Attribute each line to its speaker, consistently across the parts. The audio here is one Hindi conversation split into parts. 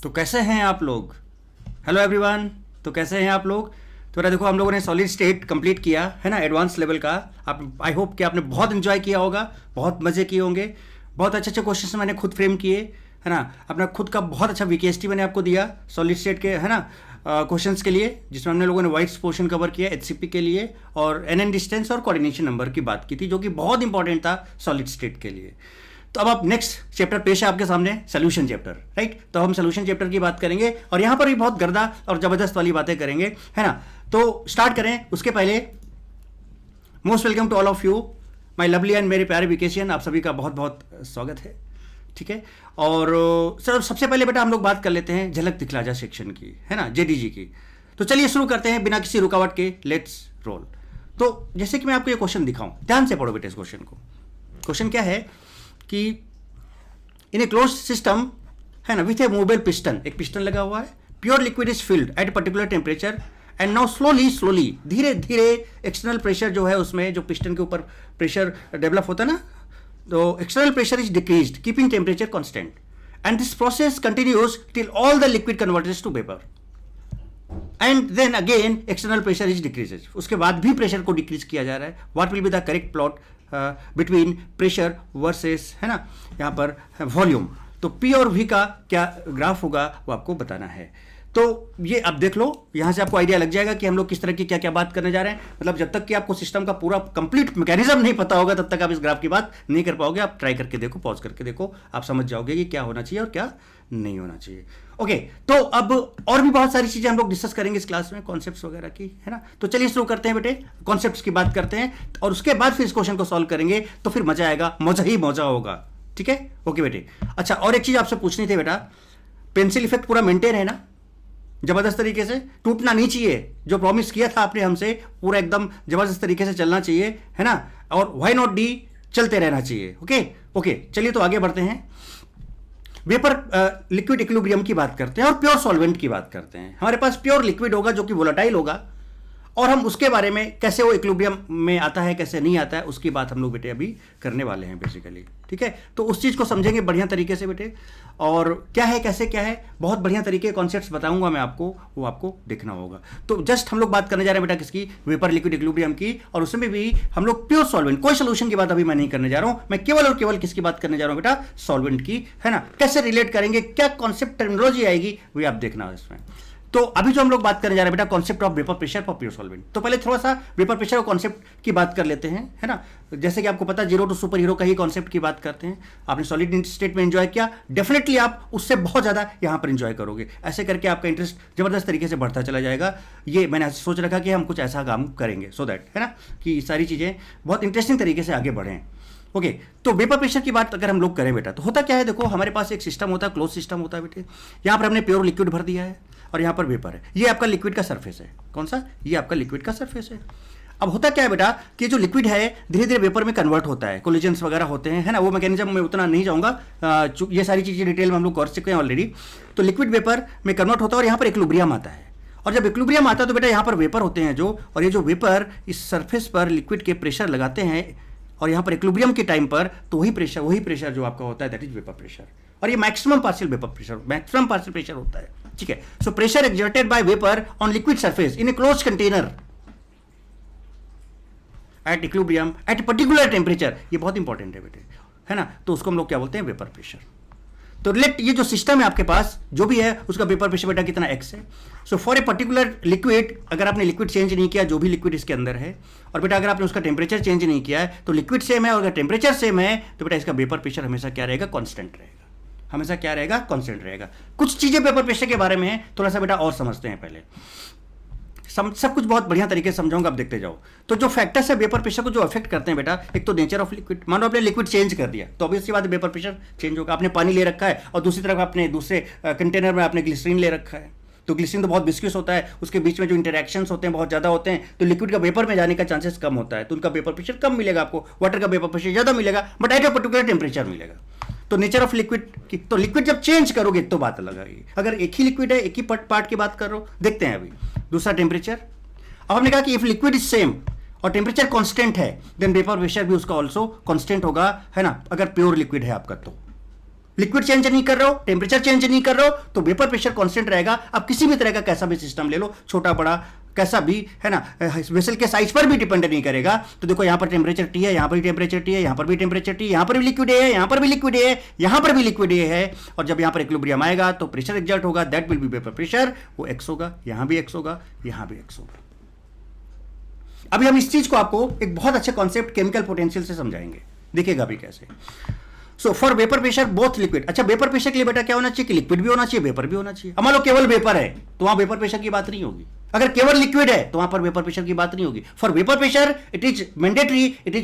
Speaker 1: तो कैसे हैं आप लोग? Hello everyone. तो कैसे हैं आप लोग? तो देखो, हम लोगों ने सॉलिड स्टेट कंप्लीट किया है ना, एडवांस लेवल का। आप आई होप कि आपने बहुत एंजॉय किया होगा, बहुत मज़े किए होंगे। बहुत अच्छे अच्छे क्वेश्चन मैंने खुद फ्रेम किए है ना। अपना खुद का बहुत अच्छा वीकेएसटी मैंने आपको दिया सॉलिड स्टेट के है ना क्वेश्चंस के लिए, जिसमें हमने लोगों ने वाइड्स पोर्शन कवर किया एचसीपी के लिए, और एन डिस्टेंस और कोऑर्डिनेशन नंबर की बात की थी, जो कि बहुत इंपॉर्टेंट था सॉलिड स्टेट के लिए। तो अब आप नेक्स्ट चैप्टर पेश है आपके सामने, सोल्यूशन चैप्टर, राइट। तो हम सोल्यूशन चैप्टर की बात करेंगे और यहां पर भी बहुत गर्दा और जबरदस्त वाली बातें करेंगे, है ना। तो स्टार्ट करें उसके पहले most welcome to all of you my lovely and मेरे प्यारे वेकेशन। आप सभी का बहुत बहुत स्वागत है, ठीक है। और सर सबसे पहले बेटा हम लोग बात कर लेते हैं झलक दिखला जा सेक्शन की, है ना, जेडीजी की। तो चलिए शुरू करते हैं बिना किसी रुकावट के, लेट्स रोल। तो जैसे कि मैं आपको ये क्वेश्चन दिखाऊं, ध्यान से पढ़ो बेटे इस क्वेश्चन को। क्वेश्चन क्या है कि इन ए क्लोज सिस्टम, है ना, विथ ए मूवेबल पिस्टन, एक पिस्टन लगा हुआ है, pure liquid is filled at particular temperature and now slowly धीरे धीरे एक्सटर्नल प्रेशर जो है उसमें, जो पिस्टन के ऊपर प्रेशर डेवलप होता है ना, तो external pressure is decreased keeping temperature constant and this process continues till all the liquid converted to vapour and then again external pressure is decreases. उसके बाद भी प्रेशर को डिक्रीज किया जा रहा है। What will be the correct plot between pressure versus, है ना, यहाँ पर वॉल्यूम। तो पी और वी का क्या ग्राफ होगा वो आपको बताना है। तो ये अब देख लो, यहाँ से आपको आइडिया लग जाएगा कि हम लोग किस तरह की क्या क्या बात करने जा रहे हैं। मतलब जब तक कि आपको सिस्टम का पूरा कंप्लीट मैकेनिज्म नहीं पता होगा तब तक आप इस ग्राफ की बात नहीं कर पाओगे। आप ट्राई करके देखो, पॉज करके देखो, आप समझ जाओगे कि क्या होना चाहिए और क्या नहीं होना चाहिए। ओके, तो अब और भी बहुत सारी चीजें हम लोग डिस्कस करेंगे इस क्लास में, कॉन्सेप्ट्स वगैरह की, है ना। तो चलिए शुरू करते हैं बेटे, कॉन्सेप्ट्स की बात करते हैं और उसके बाद फिर इस क्वेश्चन को सॉल्व करेंगे। तो फिर मजा आएगा, मजा ही मजा होगा, ठीक है। ओके बेटे, अच्छा और एक चीज आपसे पूछनी थी बेटा, पेंसिल इफेक्ट पूरा मेंटेन है ना, जबरदस्त तरीके से, टूटना नहीं चाहिए। जो प्रॉमिस किया था आपने हमसे, पूरा एकदम जबरदस्त तरीके से चलना चाहिए, है ना। और व्हाई नॉट डी, चलते रहना चाहिए। ओके ओके, चलिए तो आगे बढ़ते हैं। वेपर लिक्विड इक्विलिब्रियम की बात करते हैं और प्योर सॉल्वेंट की बात करते हैं। हमारे पास प्योर लिक्विड होगा जो कि वोलेटाइल होगा, और हम उसके बारे में कैसे वो इक्विलिब्रियम में आता है कैसे नहीं आता है उसकी बात हम लोग बेटे अभी करने वाले हैं बेसिकली, ठीक है। तो उस चीज़ को समझेंगे बढ़िया तरीके से बेटे, और क्या है कैसे क्या है, बहुत बढ़िया तरीके कॉन्सेप्ट्स बताऊंगा मैं आपको, वो आपको देखना होगा। तो जस्ट हम लोग बात करने जा रहे हैं बेटा किसकी, वेपर लिक्विड इक्विलिब्रियम की, और उसमें भी हम लोग प्योर सॉल्वेंट, कोई सोल्यूशन की बात अभी मैं नहीं करने जा रहा हूं, मैं केवल और केवल किसकी बात करने जा रहा हूं बेटा, सॉल्वेंट की, है ना। कैसे रिलेट करेंगे, क्या कॉन्सेप्ट टर्मिनोलॉजी आएगी वही आप देखना इसमें। तो अभी जो हम लोग बात करने जा रहे हैं बेटा, concept of vapour pressure for pure solvent. तो पहले थोड़ा सा वेपर प्रेशर कॉन्सेप्ट की बात कर लेते हैं, है ना। जैसे कि आपको पता है, जीरो टू सुपर हीरो का ही कॉन्सेप्ट की बात करते हैं। आपने सॉलिड स्टेट में एंजॉय किया, डेफिनेटली आप उससे बहुत ज़्यादा यहाँ पर एंजॉय करोगे। ऐसे करके आपका इंटरेस्ट जबरदस्त तरीके से बढ़ता चला जाएगा। ये मैंने सोच रखा कि हम कुछ ऐसा काम करेंगे सो दैट, है ना, कि सारी चीज़ें बहुत इंटरेस्टिंग तरीके से आगे बढ़ें। ओके, तो वेपर प्रेशर की बात अगर हम लोग करें बेटा, तो होता क्या है, देखो हमारे पास एक सिस्टम होता है, क्लोज सिस्टम होता है बेटे। यहाँ पर हमने प्योर लिक्विड भर दिया है और यहाँ पर वेपर है। ये आपका लिक्विड का सरफेस है, कौन सा, ये आपका लिक्विड का सरफेस है। अब होता क्या है बेटा कि जो लिक्विड है धीरे धीरे वेपर में कन्वर्ट होता है, कोलिजन्स वगैरह होते हैं, है ना। वो मैकेनिज्म में उतना नहीं जाऊँगा, ये सारी चीज़ें डिटेल में हम लोग कर चुके हैं ऑलरेडी। तो लिक्विड वेपर में कन्वर्ट होता है और यहाँ पर इक्विलिब्रियम आता है, और जब इक्विलिब्रियम आता है तो बेटा यहाँ पर वेपर होते हैं जो, और ये जो वेपर इस सरफेस पर लिक्विड के प्रेशर लगाते हैं, और यहाँ पर इक्विलिब्रियम के टाइम पर तो वही प्रेशर जो आपका होता है दैट इज वेपर प्रेशर, और ये maximum partial vapour pressure, maximum partial pressure होता है, ठीक है। So pressure exerted by vapour on liquid surface in a close container at equilibrium at particular temperature, ये बहुत इंपॉर्टेंट है बेटे, है ना। तो उसको हम लोग क्या बोलते हैं, वेपर प्रेशर। तो लेट, ये जो सिस्टम है आपके पास जो भी है उसका वेपर प्रेशर बेटा कितना x है। सो फॉर ए पर्टिकुलर लिक्विड, अगर आपने लिक्विड चेंज नहीं किया, जो भी लिक्विड इसके अंदर है, और बेटा अगर आपने उसका टेम्परेचर चेंज नहीं किया है, तो लिक्विड सेम है, और अगर टेम्परेचर सेम है तो बेटा इसका वेपर प्रेशर हमेशा क्या रहेगा, कॉन्स्टेंट रहेगा, हमेशा क्या रहेगा, कॉन्स्टेंट रहेगा। कुछ चीजें वेपर प्रेशर के बारे में है, थोड़ा सा बेटा और समझते हैं पहले। सब कुछ बहुत बढ़िया तरीके से समझाऊंगा, आप देखते जाओ। तो जो फैक्टर्स है वेपर प्रेशर को जो अफेक्ट करते हैं बेटा, एक तो नेचर ऑफ लिक्विड, मान लो आपने लिक्विड चेंज कर दिया तो ऑब्वियसली बात है वेपर प्रेशर चेंज होगा। आपने पानी ले रखा है और दूसरी तरफ आपने दूसरे कंटेनर में आपने ग्लिसरीन ले रखा है, तो ग्लिसरीन तो बहुत विस्कस होता है, उसके बीच में जो इंटरेक्शंस होते हैं बहुत ज़्यादा होते हैं, तो लिक्विड का वेपर में जाने का चांसेस कम होता है, तो उनका वेपर प्रेशर कम मिलेगा आपको। वाटर का वेपर प्रेशर ज़्यादा मिलेगा, but at a particular temperature मिलेगा। तो नेचर ऑफ लिक्विड की, तो लिक्विड जब चेंज करोगे तो बात अलग आएगी। अगर एक ही लिक्विड है, एक ही पार्ट की बात कर रहे हो, देखते हैं अभी। दूसरा टेम्परेचर, अब हमने कहा कि इफ लिक्विड इज सेम और टेम्परेचर कांस्टेंट है देन वेपर प्रेशर भी उसका ऑल्सो कांस्टेंट होगा, है ना, अगर प्योर लिक्विड है आपका तो, लिक्विड चेंज नहीं कर रहे हो, टेम्परेचर चेंज नहीं कर रहे हो, तो वेपर प्रेशर कांस्टेंट रहेगा। अब किसी भी तरह का कैसा भी सिस्टम ले लो, छोटा बड़ा कैसा भी, है ना, वेसल के साइज पर भी डिपेंड नहीं करेगा। तो देखो यहां पर टेम्परेचर टी है, यहां पर भी टेम्परेचर टी है, यहां पर भी टेम्परेचर टी, यहां पर भी लिक्विड है, यहां पर भी लिक्विड है, यहां पर भी लिक्विड है। और जब यहां पर इक्विलिब्रियम आएगा तो प्रेशर एग्जर्ट होगा, that will be vapour pressure, वो एक्स होगा, यहां भी एक्स होगा, यहां भी एक्स होगा। अभी हम इस चीज को आपको एक बहुत अच्छे कॉन्सेप्ट केमिकल पोटेंशियल से समझाएंगे, देखिएगा अभी कैसे। So for vapour pressure both liquid, अच्छा वेपर प्रेशर के लिए बेटा क्या होना चाहिए कि लिक्विड भी होना चाहिए, वेपर भी होना चाहिए। मान लो केवल वेपर है तो वहां वेपर प्रेशर की बात नहीं होगी, अगर केवल लिक्विड है तो वहां पर वेपर प्रेशर की बात नहीं होगी। For vapour pressure it is mandatory, it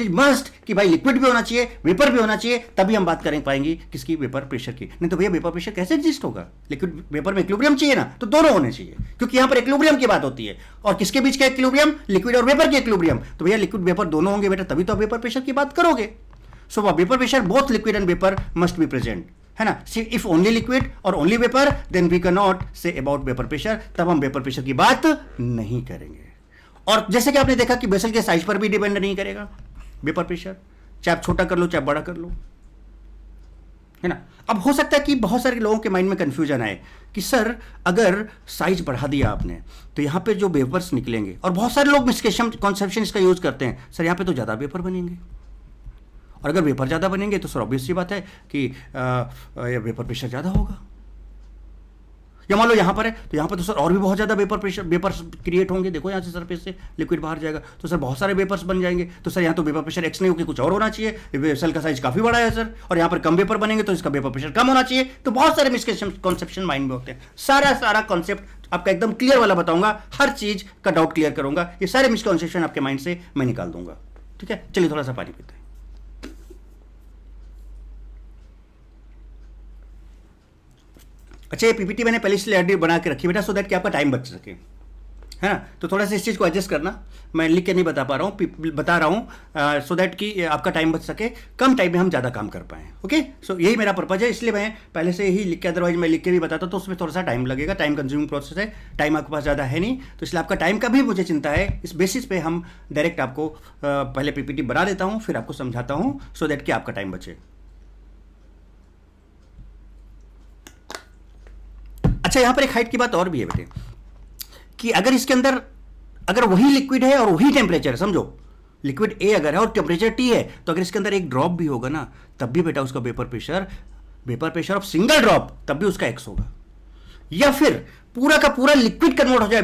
Speaker 1: is must कि भाई लिक्विड भी होना चाहिए, वेपर भी होना चाहिए, तभी हम बात करें पाएंगे किसकी, वेपर प्रेशर की। नहीं तो भैया वेपर प्रेशर कैसे एग्जिस्ट होगा, लिक्विड वेपर में इक्विलिब्रियम चाहिए ना, तो दोनों होने चाहिए, क्योंकि यहां पर इक्विलिब्रियम की बात होती है। और किसके बीच का इक्विलिब्रियम, लिक्विड और वेपर के इक्विलिब्रियम। तो भैया लिक्विड वेपर दोनों होंगे बेटा, तभी तो आप वेपर प्रेशर की बात करोगे। So vapour pressure both liquid and vapour must be present, है ना। इफ ओनली लिक्विड और only vapour then we can not say about vapour pressure, तब हम वेपर प्रेशर की बात नहीं करेंगे। और जैसे कि आपने देखा कि वेसल के साइज पर भी डिपेंड नहीं करेगा वेपर प्रेशर, चाहे आप छोटा कर लो चाहे बड़ा कर लो, है ना। अब हो सकता है कि बहुत सारे लोगों के माइंड में कंफ्यूजन आए कि सर अगर साइज बढ़ा दिया आपने तो यहां पे जो वेपर्स निकलेंगे, और बहुत सारे लोग मिसकंसेप्शन इसका यूज करते हैं, सर यहां पे तो ज्यादा वेपर बनेंगे, और अगर वेपर ज़्यादा बनेंगे तो सर ऑब्वियस सी बात है कि वेपर प्रेशर ज़्यादा होगा। या मान लो यहाँ पर है तो यहाँ पर तो सर और भी बहुत ज़्यादा वेपर्स क्रिएट होंगे। देखो यहाँ से सरफेस से लिक्विड बाहर जाएगा तो सर बहुत सारे वेपर्स बन जाएंगे। तो सर यहाँ तो वेपर प्रेशर एक्स नहीं होकर कुछ और होना चाहिए, वेसल का साइज काफ़ी बड़ा है सर, और यहाँ पर कम वेपर बनेंगे तो इसका वेपर प्रेशर कम होना चाहिए। तो बहुत सारे मिसकंसेप्शन माइंड में होते हैं। सारा कॉन्सेप्ट आपका एकदम क्लियर वाला बताऊंगा, हर चीज़ का डाउट क्लियर करूंगा, ये सारे मिसकंसेप्शन आपके माइंड से मैं निकाल दूंगा। ठीक है, चलिए थोड़ा सा पानी पीते हैं। अच्छा ये पीपीटी मैंने पहले इसलिए ऑलरेडी बना के रखी बेटा, सो दैट कि आपका टाइम बच सके, है ना। तो थोड़ा सा इस चीज़ को एडजस्ट करना, मैं लिख के नहीं बता पा रहा हूँ, बता रहा हूँ सो दैट कि आपका टाइम बच सके, कम टाइम में हम ज़्यादा काम कर पाएँ। ओके, सो यही मेरा पर्पज़ है, इसलिए मैं पहले से ही लिख के, अदरवाइज मैं लिख के भी बताता तो उसमें थोड़ा सा टाइम लगेगा, टाइम कंज्यूमिंग प्रोसेस है, टाइम आपके पास ज़्यादा है नहीं, तो इसलिए आपका टाइम का भी मुझे चिंता है। इस बेसिस पे हम डायरेक्ट आपको पहले पीपीटी बना देता हूँ, फिर आपको समझाता हूँ, सो दैट कि आपका टाइम बचे। अच्छा यहाँ पर एक हाइट की बात और भी है बेटे, कि अगर इसके अंदर अगर वही लिक्विड है और वही टेम्परेचर है, समझो लिक्विड ए अगर है और टेम्परेचर टी है, तो अगर इसके अंदर एक ड्रॉप भी होगा ना, तब भी बेटा उसका vapour pressure of single drop, तब भी उसका एक्स होगा। या फिर पूरा का पूरा लिक्विड कन्वर्ट हो जाए,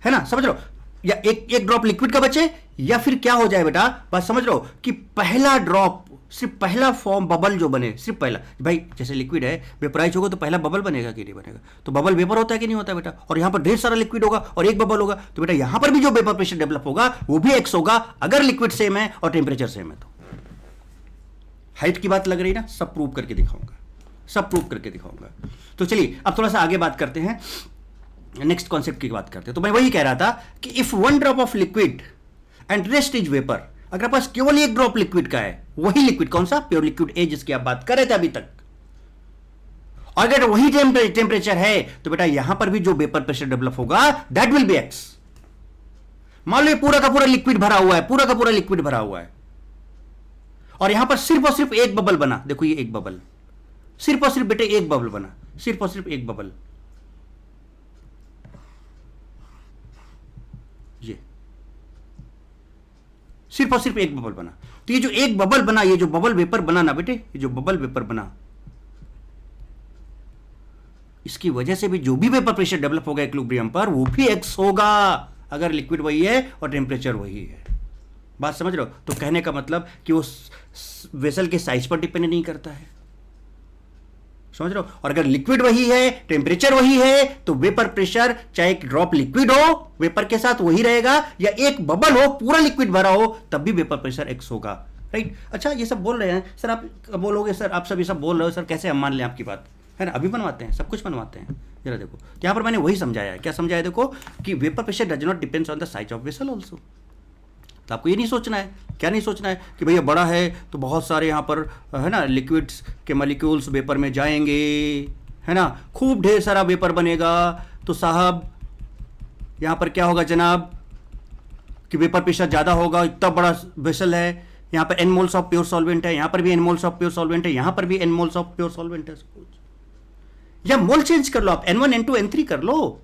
Speaker 1: है ना, समझ लो, या एक ड्रॉप लिक्विड का बचे, या फिर क्या हो जाए बेटा, बात समझ लो, कि पहला ड्रॉप, सिर्फ पहला फॉर्म बबल जो बने, सिर्फ पहला, भाई जैसे लिक्विड है वेपराइज होगा तो पहला बबल बनेगा कि नहीं बनेगा, तो बबल वेपर होता है कि नहीं होता बेटा, और यहां पर ढेर सारा लिक्विड होगा और एक बबल होगा, तो बेटा यहां पर भी जो वेपर प्रेशर डेवलप होगा वो भी एक्स होगा, अगर लिक्विड सेम है और टेम्परेचर सेम है। तो हाइट की बात लग रही ना, सब प्रूव करके दिखाऊंगा, तो चलिए अब थोड़ा सा आगे बात करते हैं, नेक्स्ट कॉन्सेप्ट की बात करते हैं। तो मैं वही कह रहा था कि if one drop of liquid and rest is vapour, अगर पास केवल एक ड्रॉप लिक्विड का है, वही लिक्विड कौन सा, प्योर लिक्विड ए जिसकी आप बात कर रहे थे अभी तक, और अगर वही टेम्परेचर है, तो बेटा यहां पर भी जो वेपर प्रेशर डेवलप होगा दैट विल बी एक्स। मान लो पूरा का पूरा लिक्विड भरा हुआ है, पूरा का पूरा लिक्विड भरा हुआ है, और यहां पर सिर्फ और सिर्फ एक बबल बना, देखो ये एक बबल, सिर्फ और सिर्फ बेटे एक बबल बना, सिर्फ और सिर्फ एक बबल, ये सिर्फ और सिर्फ एक बबल बना। तो ये जो एक बबल बना, ये जो बबल वेपर बना ना बेटे, ये जो बबल वेपर बना, इसकी वजह से भी जो भी वेपर प्रेशर डेवलप होगा इक्विलिब्रियम पर, वो भी एक्स होगा, अगर लिक्विड वही है और टेम्परेचर वही है। बात समझ रहे हो? तो कहने का मतलब कि वो वेसल के साइज पर डिपेंड नहीं करता है, समझ रहे हो? और अगर लिक्विड वही है, टेम्परेचर वही है, तो वेपर प्रेशर चाहे एक ड्रॉप लिक्विड हो वेपर के साथ वही रहेगा, या एक बबल हो पूरा लिक्विड भरा हो, तब भी वेपर प्रेशर एक्स होगा, राइट? अच्छा ये सब बोल रहे हैं सर, आप बोलोगे सर आप सब ये सब बोल रहे हो सर, कैसे हम मान लें आपकी बात, है ना? अभी बनवाते हैं, सब कुछ बनवाते हैं, जरा देखो। तो यहाँ पर मैंने वही समझाया है, क्या समझाया देखो, कि vapour pressure does not depends on the size of vessel also. तो आपको ये नहीं सोचना है, क्या नहीं सोचना है कि भैया बड़ा है तो बहुत सारे यहाँ पर, है ना, लिक्विड्स के मॉलिक्यूल्स वेपर में जाएंगे, है ना, खूब ढेर सारा वेपर बनेगा, तो साहब यहाँ पर क्या होगा जनाब, कि वेपर प्रेशर ज़्यादा होगा, इतना बड़ा वेसल है, यहाँ पर n moles of pure solvent है, यहाँ पर भी n moles of pure solvent है, यहाँ पर भी n moles of pure solvent है सपोज, या मोल चेंज कर लो आप, n1 n2 n3 कर लो,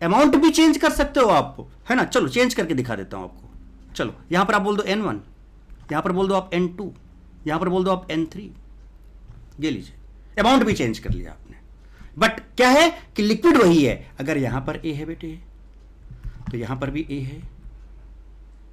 Speaker 1: अमाउंट भी चेंज कर सकते हो आप, है ना। चलो चेंज करके दिखा देता हूं आपको। चलो यहां पर आप बोल दो n1, यहां पर बोल दो आप n2, यहां पर बोल दो आप n3, ये लीजिए, अमाउंट भी चेंज कर लिया आपने। बट क्या है कि लिक्विड वही है। अगर यहां पर A है बेटे तो यहां पर भी A है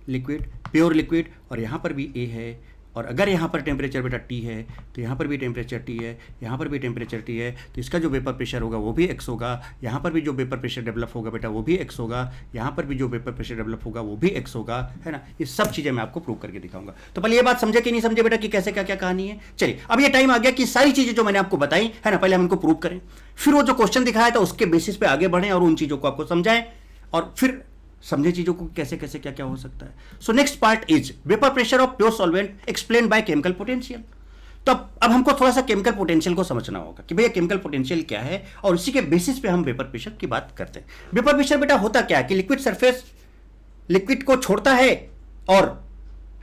Speaker 1: लिक्विड, प्योर लिक्विड, और यहां पर भी A है, और अगर यहाँ पर टेम्परेचर बेटा T है तो यहाँ पर भी टेम्परेचर T है, यहाँ पर भी टेम्परेचर T है, तो इसका जो वेपर प्रेशर होगा वो भी x होगा, यहाँ पर भी जो वेपर प्रेशर डेवलप होगा बेटा वो भी x होगा, यहाँ पर भी जो वेपर प्रेशर डेवलप होगा वो भी x होगा, है ना। ये सब चीज़ें मैं आपको प्रूव करके दिखाऊंगा। तो पहले ये बात समझे कि नहीं समझे बेटा कि कैसे क्या क्या कहानी है। चलिए अब ये टाइम आ गया कि सारी चीज़ें जो मैंने आपको बताई है ना, पहले हम इनको प्रूव करें, फिर वो जो क्वेश्चन दिखाया था उसके बेसिस पे आगे बढ़ें और उन चीज़ों को आपको समझाएं, और फिर समझे चीजों को कैसे कैसे क्या क्या हो सकता है। So next part is vapour pressure of pure solvent explain by chemical potential. तो अब हमको थोड़ा सा केमिकल पोटेंशियल को समझना होगा कि भैया केमिकल पोटेंशियल क्या है, और इसी के बेसिस पे हम वेपर प्रेशर की बात करते हैं। वेपर प्रेशर बेटा होता क्या है कि लिक्विड सरफेस लिक्विड को छोड़ता है, और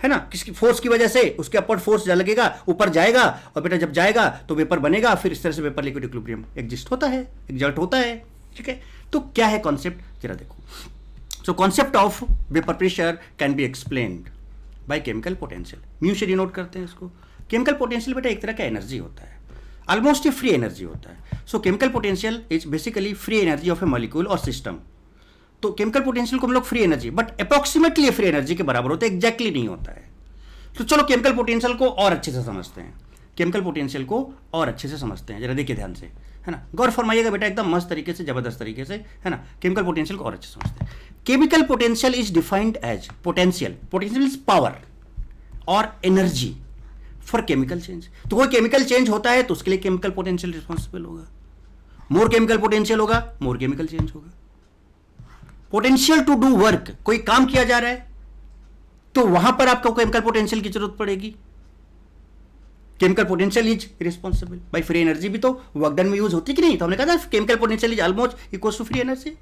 Speaker 1: है ना किसकी फोर्स की वजह से उसके अपवर्ड फोर्स लगेगा, ऊपर जाएगा, और बेटा जब जाएगा तो वेपर बनेगा, फिर इस तरह से वेपर लिक्विड इक्विलिब्रियम एग्जिस्ट होता है, एक्सर्ट होता है। ठीक है, तो क्या है कॉन्सेप्ट जरा देखो। So concept of vapor pressure can be explained by chemical potential। Mu से डिनोट करते हैं इसको। केमिकल पोटेंशियल बेटा एक तरह का एनर्जी होता है, ऑलमोस्ट ये फ्री एनर्जी होता है। सो chemical potential is basically free energy of A molecule और सिस्टम। तो केमिकल पोटेंशियल को हम लोग free energy, but approximately free energy के बराबर होता है, एग्जैक्टली नहीं होता है। तो चलो केमिकल पोटेंशियल को और अच्छे से समझते हैं, केमिकल पोटेंशियल को और अच्छे से समझते हैं, जरा देखिए ध्यान से, है ना, गौर फरमाइएगा बेटा एकदम मस्त तरीके से, जबरदस्त तरीके से, है ना। केमिकल पोटेंशियल को और अच्छे से समझते हैं। Chemical potential is defined as potential, potential is power और एनर्जी फॉर केमिकल चेंज। तो कोई केमिकल चेंज होता है तो उसके लिए केमिकल पोटेंशियल रिस्पॉन्सिबल होगा। मोर केमिकल पोटेंशियल होगा, मोर केमिकल चेंज होगा। पोटेंशियल टू डू वर्क, कोई काम किया जा रहा है तो वहां पर आपको केमिकल पोटेंशियल की जरूरत पड़ेगी। Chemical potential is responsible by free energy, भी तो वर्क डन में यूज होती कि नहीं। तो हमने कहा था chemical potential is almost equal to free energy.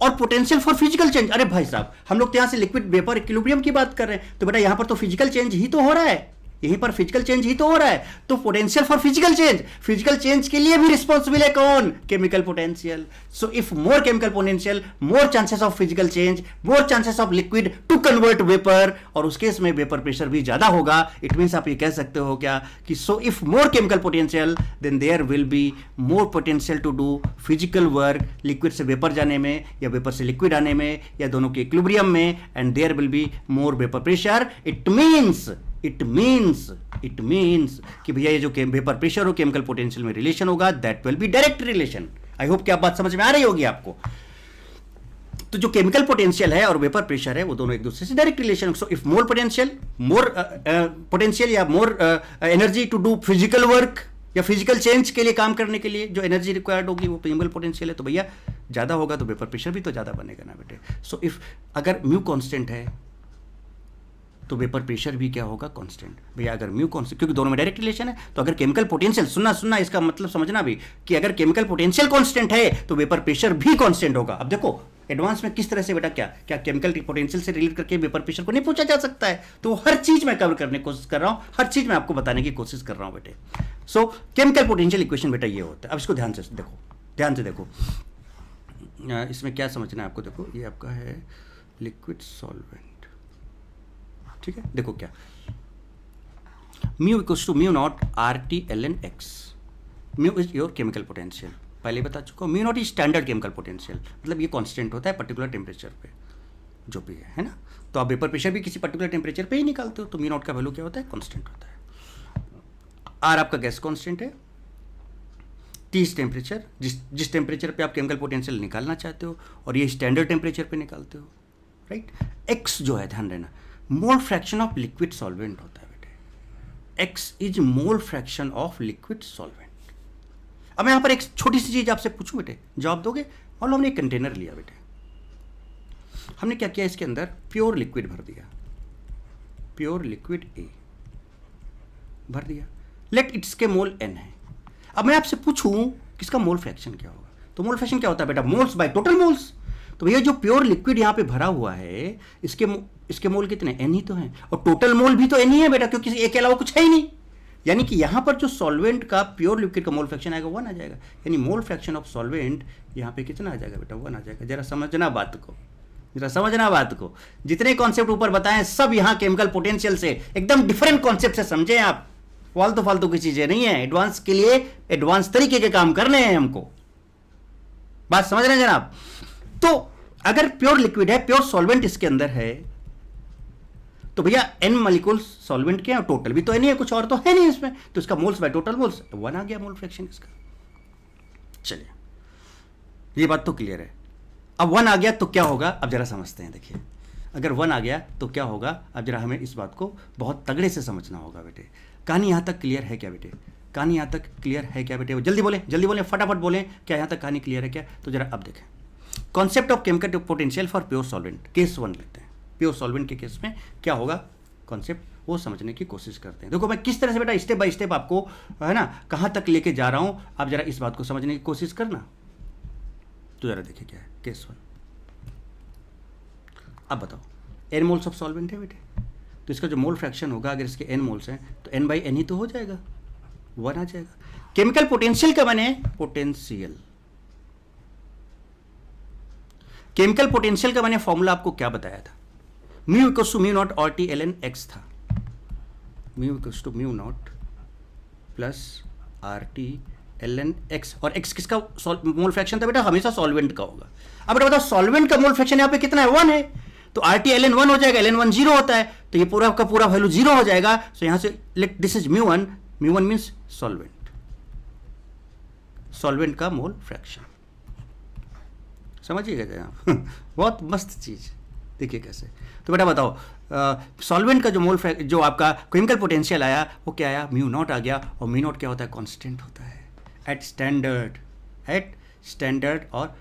Speaker 1: और पोटेंशियल फॉर फिजिकल चेंज, अरे भाई साहब हम लोग तो यहां से लिक्विड वेपर इक्विलिब्रियम की बात कर रहे हैं, तो बेटा यहां पर तो फिजिकल चेंज ही तो हो रहा है, यहीं पर फिजिकल चेंज ही तो हो रहा है। तो potential for physical change, physical change के लिए भी रिस्पॉन्सिबल है कौन? Chemical potential. So if more chemical potential, more chances of physical change, more chances of liquid to convert vapour, और उस केस में वेपर प्रेशर भी ज्यादा होगा। इट मींस आप ये कह सकते हो क्या कि so if more chemical potential then there will be more potential to do physical work, liquid से वेपर जाने में या वेपर से लिक्विड आने में या दोनों के इक्विलिब्रियम में, and there will be more vapour pressure. It means कि भैया ये जो वेपर प्रेशर और केमिकल पोटेंशियल में रिलेशन होगा, that will be direct relation. I hope कि आप बात समझ में आ रही होगी आपको। तो जो केमिकल पोटेंशियल है और वेपर प्रेशर है वो दोनों एक दूसरे से direct relation. So if more potential या more energy to do physical work या फिजिकल चेंज के लिए काम करने के लिए जो एनर्जी रिक्वायर्ड होगी वो केमिकल पोटेंशियल है, तो भैया ज्यादा होगा तो वेपर प्रेशर भी तो ज्यादा बनेगा ना बेटे। सो इफ अगर म्यू कांस्टेंट है तो वेपर प्रेशर भी क्या होगा? कांस्टेंट। भैया अगर म्यू कांस्टेंट, क्योंकि दोनों में डायरेक्ट रिलेशन है, तो अगर केमिकल पोटेंशियल, सुनना इसका मतलब समझना भी कि अगर केमिकल पोटेंशियल कांस्टेंट है तो वेपर प्रेशर भी कांस्टेंट होगा। अब देखो एडवांस में किस तरह से बेटा क्या केमिकल पोटेंशियल से रिलेट करके वेपर प्रेशर को नहीं पूछा जा सकता है। तो हर चीज मैं कवर करने की कोशिश कर रहा हूं, हर चीज मैं आपको बताने की कोशिश कर रहा हूं बेटे। सो केमिकल पोटेंशियल इक्वेशन बेटा ये होता है। अब इसको ध्यान से देखो, इसमें क्या समझना है आपको। देखो ये आपका है लिक्विड सॉल्वेंट, ठीक है। देखो क्या mu equals to mu naught R T L N X. Mu is your chemical potential, पहले बता चुका हूँ। Mu naught is standard chemical potential, मतलब ये कांस्टेंट होता है पर्टिकुलर टेम्परेचर पे जो भी है ना। तो आप वेपर प्रेशर भी किसी पर्टिकुलर टेम्परेचर पे ही निकालते हो, तो म्यू नॉट का वैल्यू क्या होता है? कांस्टेंट होता है। आर आपका गैस कांस्टेंट है, टी इज टेम्परेचर, जिस टेम्परेचर पे आप केमिकल पोटेंशियल निकालना चाहते हो, और ये स्टैंडर्ड टेम्परेचर पे निकालते हो, राइट। एक्स जो है ध्यान देना मोल फ्रैक्शन ऑफ लिक्विड सॉल्वेंट होता है बेटे। X is mole fraction of liquid solvent. अब मैं यहां पर एक छोटी सी चीज आपसे पूछूं बेटे, जवाब दोगे? मान लो हमने एक कंटेनर लिया बेटे, हमने क्या किया, इसके अंदर प्योर लिक्विड भर दिया, प्योर लिक्विड ए भर दिया, लेट इट्स के मोल एन है। अब मैं आपसे पूछूं कि इसका मोल फ्रैक्शन क्या होगा, तो मोल फ्रैक्शन क्या होता है बेटा? Moles by total moles. तो भैया जो प्योर लिक्विड यहाँ पे भरा हुआ है इसके मोल कितने, एन ही तो हैं, और टोटल मोल भी तो एन ही है बेटा, क्योंकि ए के अलावा कुछ है ही नहीं। यानी कि यहाँ पर जो सॉल्वेंट का प्योर लिक्विड का मोल फ्रैक्शन आएगा 1 आ जाएगा, यानी मोल फ्रैक्शन ऑफ सॉल्वेंट यहाँ पे कितना आ जाएगा बेटा, 1 आ जाएगा। जरा समझना बात को, जितने कॉन्सेप्ट ऊपर बताएं सब यहाँ केमिकल पोटेंशियल से एकदम डिफरेंट कॉन्सेप्ट से समझें आप, फालतू की चीजें नहीं है। एडवांस के लिए एडवांस तरीके के काम करने हैं हमको, बात समझ रहे हैं जनाब। तो अगर प्योर लिक्विड है, प्योर सॉल्वेंट इसके अंदर है, तो भैया एन मॉलिक्यूल सॉल्वेंट के हैं, टोटल भी तो है नहीं है, कुछ और तो है नहीं इसमें, तो इसका मोल्स बाय टोटल मोल्स 1 आ गया मोल फ्रैक्शन इसका। चलिए ये बात तो क्लियर है। अब 1 आ गया तो क्या होगा, अब जरा समझते हैं। देखिए अगर 1 आ गया तो क्या होगा, अब जरा हमें इस बात को बहुत तगड़े से समझना होगा बेटे। कहानी यहां तक क्लियर है क्या बेटे, कहानी यहां तक क्लियर है क्या बेटे, जल्दी बोलें फटाफट बोलें, क्या यहां तक कहानी क्लियर है क्या। तो जरा अब देखें, concept of chemical potential for pure solvent, case 1 लेते हैं। प्योर सॉल्वेंट के केस में क्या होगा कॉन्सेप्ट, वो समझने की कोशिश करते हैं। देखो मैं किस तरह से बेटा स्टेप बाय स्टेप आपको है ना कहां तक लेके जा रहा हूं, आप जरा इस बात को समझने की कोशिश करना। तो जरा देखिए क्या है केस 1। अब बताओ एन मोल्स ऑफ सॉल्वेंट है बेटे, तो इसका जो मोल फ्रैक्शन होगा, अगर इसके एन मोल्स हैं तो एन बाई एन ही तो हो जाएगा, 1 आ जाएगा। केमिकल पोटेंशियल का बने केमिकल पोटेंशियल का मैंने फॉर्मूला आपको क्या बताया था, mu equals to mu naught R T L N X था, mu equals to mu naught plus R T L N X, और एक्स किसका मोल फ्रैक्शन था बेटा, हमेशा सॉल्वेंट का होगा। अब बेटा बताओ सॉल्वेंट का मोल फ्रैक्शन यहाँ पे कितना है, 1 है, तो आर टी एल एन 1 हो जाएगा, एल एन 1 0 होता है, तो ये पूरा का पूरा वैल्यू 0 हो जाएगा। तो यहां से let this is mu one means solvent का मोल फ्रैक्शन, समझिएगा जरा बहुत मस्त चीज, देखिए कैसे। तो बेटा बताओ सॉल्वेंट का जो जो आपका केमिकल पोटेंशियल आया वो क्या आया, म्यू नॉट आ गया, और म्यू नॉट क्या होता है, कांस्टेंट होता है एट स्टैंडर्ड और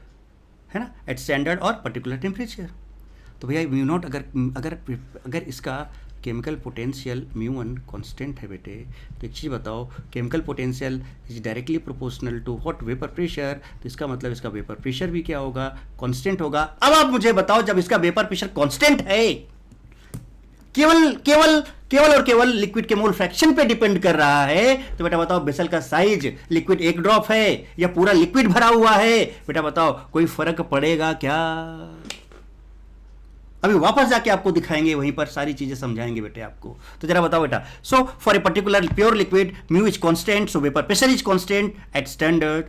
Speaker 1: है ना, एट स्टैंडर्ड और पर्टिकुलर टेम्परेचर। तो भैया म्यू नॉट अगर इसका chemical potential mu one constant है बेटे, तो एक चीज़ बताओ, chemical potential is directly proportional to what, vapour pressure, तो इसका मतलब इसका वेपर प्रेशर भी क्या होगा, कांस्टेंट होगा। अब आप मुझे बताओ जब इसका वेपर प्रेशर कांस्टेंट है, केवल लिक्विड के मोल फ्रैक्शन पे डिपेंड कर रहा है, तो बेटा बताओ बेसल का साइज, लिक्विड 1 ड्रॉप है या पूरा लिक्विड भरा हुआ है, बेटा बताओ कोई फर्क पड़ेगा क्या। अभी वापस जाके आपको दिखाएंगे, वहीं पर सारी चीजें समझाएंगे बेटे आपको। तो जरा बताओ बेटा, so for a particular pure liquid mu is constant, so vapour pressure is constant at standard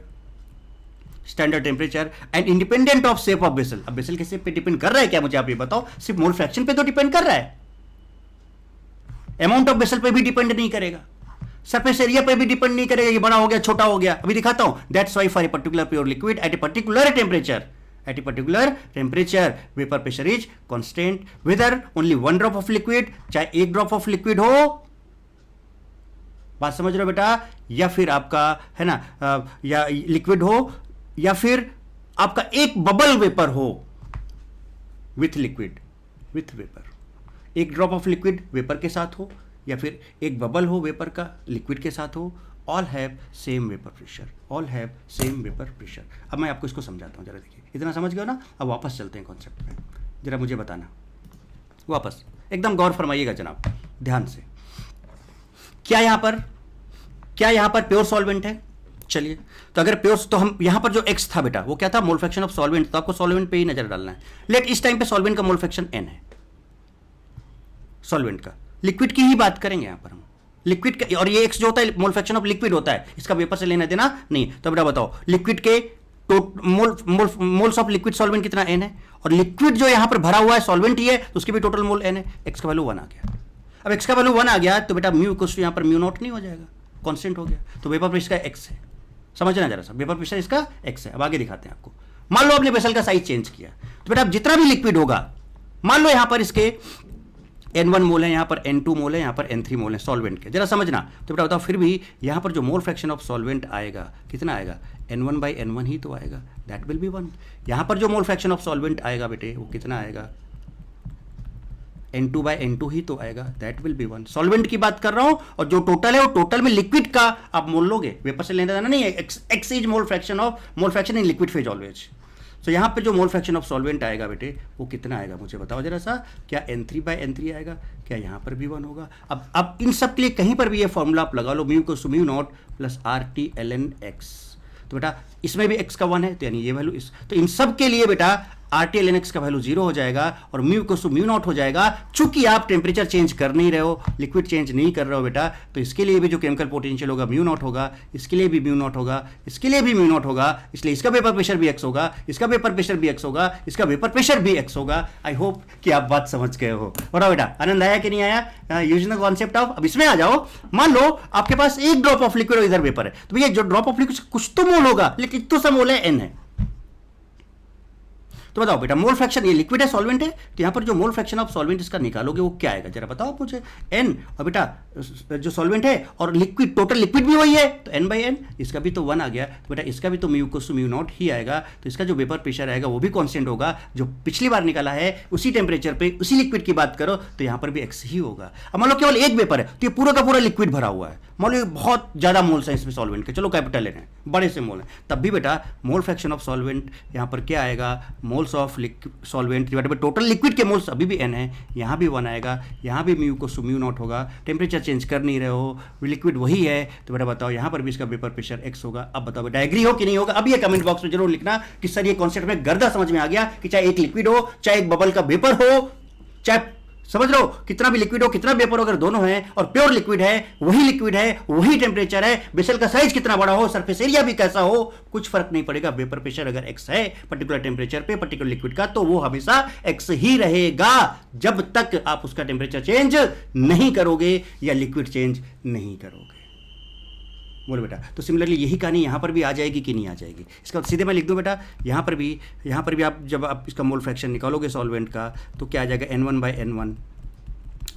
Speaker 1: temperature and independent of shape of vessel. अब बेसल के शेप पे डिपेंड कर रहा है क्या, मुझे आप ये बताओ, सिर्फ मोल फ्रैक्शन पे तो डिपेंड कर रहा है, अमाउंट ऑफ बेसल पे भी डिपेंड नहीं करेगा, सरफेस एरिया पे भी डिपेंड नहीं करेगा, ये बड़ा हो गया छोटा हो गया। अभी दिखाता हूं, that's why for a particular pure liquid at a particular temperature vapour pressure is constant whether only 1 drop of liquid, चाहे 1 ड्रॉप ऑफ लिक्विड हो, बात समझ रहे हो बेटा, या फिर आपका है ना या लिक्विड हो, या फिर आपका एक बबल वेपर हो with vapour, 1 drop of liquid vapour के साथ हो, या फिर एक बबल हो वेपर का लिक्विड के साथ हो, all have same vapour pressure. अब मैं आपको इसको समझाता हूँ, जरा देखिए, इतना समझ गए ना। अब वापस चलते हैं कॉन्सेप्ट पे, जरा मुझे बताना, वापस एकदम गौर फरमाइएगा जनाब, ध्यान से। क्या यहाँ पर प्योर सॉल्वेंट है, चलिए, तो अगर प्योर, तो हम यहाँ पर जो एक्स था बेटा वो क्या था, मोल फ्रैक्शन ऑफ सॉल्वेंट, तो आपको सॉल्वेंट पे ही नजर डालना है। लेट इस टाइम पे सॉल्वेंट का मोल फ्रैक्शन n है, सॉल्वेंट का, लिक्विड की ही बात करेंगे यहाँ पर हम, लिक्विड का, और ये x जो होता है मोल फ्रैक्शन ऑफ लिक्विड होता है, इसका वेपर से लेना देना नहीं। तो बेटा बताओ लिक्विड के मोल्स ऑफ लिक्विड सॉल्वेंट कितना n है, और लिक्विड जो यहां पर भरा हुआ है सॉल्वेंट ही है, तो उसके भी टोटल मोल n है, x का वैल्यू 1 आ गया। अब x का वैल्यू 1 आ गया तो बेटा म्यू इक्वल्स टू यहां पर म्यू नॉट नहीं हो जाएगा, कांस्टेंट हो गया, तो वेपर प्रेशर का x है, समझना जरा सा, वेपर प्रेशर इसका x है। अब आगे दिखाते हैं आपको, मान लो आपने वेसल का साइज चेंज किया, तो बेटा अब जितना भी लिक्विड होगा, मान लो यहां पर इसके N1 मोल है, यहाँ पर N2 मोल है, यहाँ पर N3 मोल है सॉल्वेंट के, जरा समझना। तो बेटा बताओ फिर भी यहाँ पर जो मोल फ्रैक्शन ऑफ सॉल्वेंट आएगा कितना आएगा, N1 बाई N1 ही तो आएगा, दैट विल बी 1। यहाँ पर जो मोल फ्रैक्शन ऑफ सॉल्वेंट आएगा बेटे वो कितना आएगा, N2 बाई N2 ही तो आएगा, दैट विल बी 1। सॉल्वेंट की बात कर रहा हूँ, और जो टोटल है वो टोटल में लिक्विड का आप मोल लोगे, वेपर से लेना देना नहीं है, X is mole fraction in liquid phase always. So यहाँ पे जो मोल फ्रैक्शन ऑफ सॉल्वेंट आएगा बेटे वो कितना आएगा मुझे बताओ जरा सा। क्या N3/N3 आएगा? क्या यहाँ पर भी 1 होगा? अब इन सब के लिए कहीं पर भी ये फॉर्मूला आप लगा लो, μ=μ0 + RT ln x। तो बेटा इसमें भी x का 1 है, तो यानी ये वैल्यू इस, तो इन सब के लिए बेटा RT ln x का वैल्यू 0 हो जाएगा और μ=μ0 हो जाएगा। चूंकि आप टेम्परेचर चेंज कर नहीं रहे हो, लिक्विड चेंज नहीं कर रहे हो बेटा, तो इसके लिए भी जो केमिकल पोटेंशियल होगा μ0 होगा, इसके लिए भी μ0 होगा, इसके लिए भी μ0 होगा, इसलिए इसका वेपर प्रेशर भी x होगा, इसका वेपर प्रेशर भी x होगा, इसका वेपर प्रेशर भी x होगा। आई होप कि आप बात समझ गए हो। और बेटा आनंद आया कि नहीं आया यूजिंग द कॉन्सेप्ट ऑफ। अब इसमें आ जाओ, मान लो आपके पास एक ड्रॉप ऑफ लिक्विड और इधर वेपर है, तो भैया जो ड्रॉप ऑफ लिक्विड कुछ तो मोल होगा, लेकिन तो सा मोल है n है। तो बताओ बेटा मोल फ्रैक्शन, ये लिक्विड है सॉल्वेंट है, तो यहाँ पर जो मोल फ्रैक्शन ऑफ सॉल्वेंट इसका निकालोगे वो क्या आएगा जरा बताओ मुझे। n, और बेटा जो सॉल्वेंट है और लिक्विड, टोटल लिक्विड भी वही है, तो n/n, इसका भी तो 1 आ गया, तो बेटा इसका भी तो μ=μ0 ही आएगा। तो इसका जो वेपर प्रेशर आएगा वो भी कांस्टेंट होगा, जो पिछली बार निकाला है उसी टेम्परेचर पे उसी लिक्विड की बात करो तो यहाँ पर भी x ही होगा। अब मान लो केवल एक वेपर है, तो ये पूरा का पूरा लिक्विड भरा हुआ है, मान लो बहुत ज्यादा मोल्स हैं इसमें सॉल्वेंट के, चलो कैपिटल n है, बड़े से मोल है, तब भी बेटा मोल फ्रैक्शन ऑफ सॉल्वेंट यहाँ पर क्या आएगा, moles of solvent divided by total liquid के मोल्स अभी भी n है, यहाँ भी 1 आएगा, यहाँ भी μ=μ0 होगा, टेम्परेचर चेंज कर नहीं रहे हो, लिक्विड वही है, तो बेटा बताओ यहाँ पर भी इसका वेपर प्रेशर x होगा। अब बताओ बेटा एग्री हो कि नहीं होगा? अब ये कमेंट बॉक्स में जरूर लिखना कि सर ये कॉन्सेप्ट में गर्दा समझ में आ गया कि चाहे एक लिक्विड हो, चाहे एक बबल का वेपर हो, चाहे समझ लो कितना भी लिक्विड हो कितना वेपर हो, अगर दोनों है और प्योर लिक्विड है, वही लिक्विड है, वही टेम्परेचर है, बेसल का साइज कितना बड़ा हो, सरफेस एरिया भी कैसा हो, कुछ फर्क नहीं पड़ेगा। वेपर प्रेशर अगर x है पर्टिकुलर टेम्परेचर पे पर्टिकुलर लिक्विड का, तो वो हमेशा x ही रहेगा जब तक आप उसका टेम्परेचर चेंज नहीं करोगे या लिक्विड चेंज नहीं करोगे। बोलो बेटा, तो सिमिलरली यही कहानी यहाँ पर भी आ जाएगी कि नहीं आ जाएगी? इसका सीधे मैं लिख दूँ बेटा, यहाँ पर भी आप जब आप इसका मोल फ्रैक्शन निकालोगे सॉल्वेंट का तो क्या आ जाएगा, N1/N1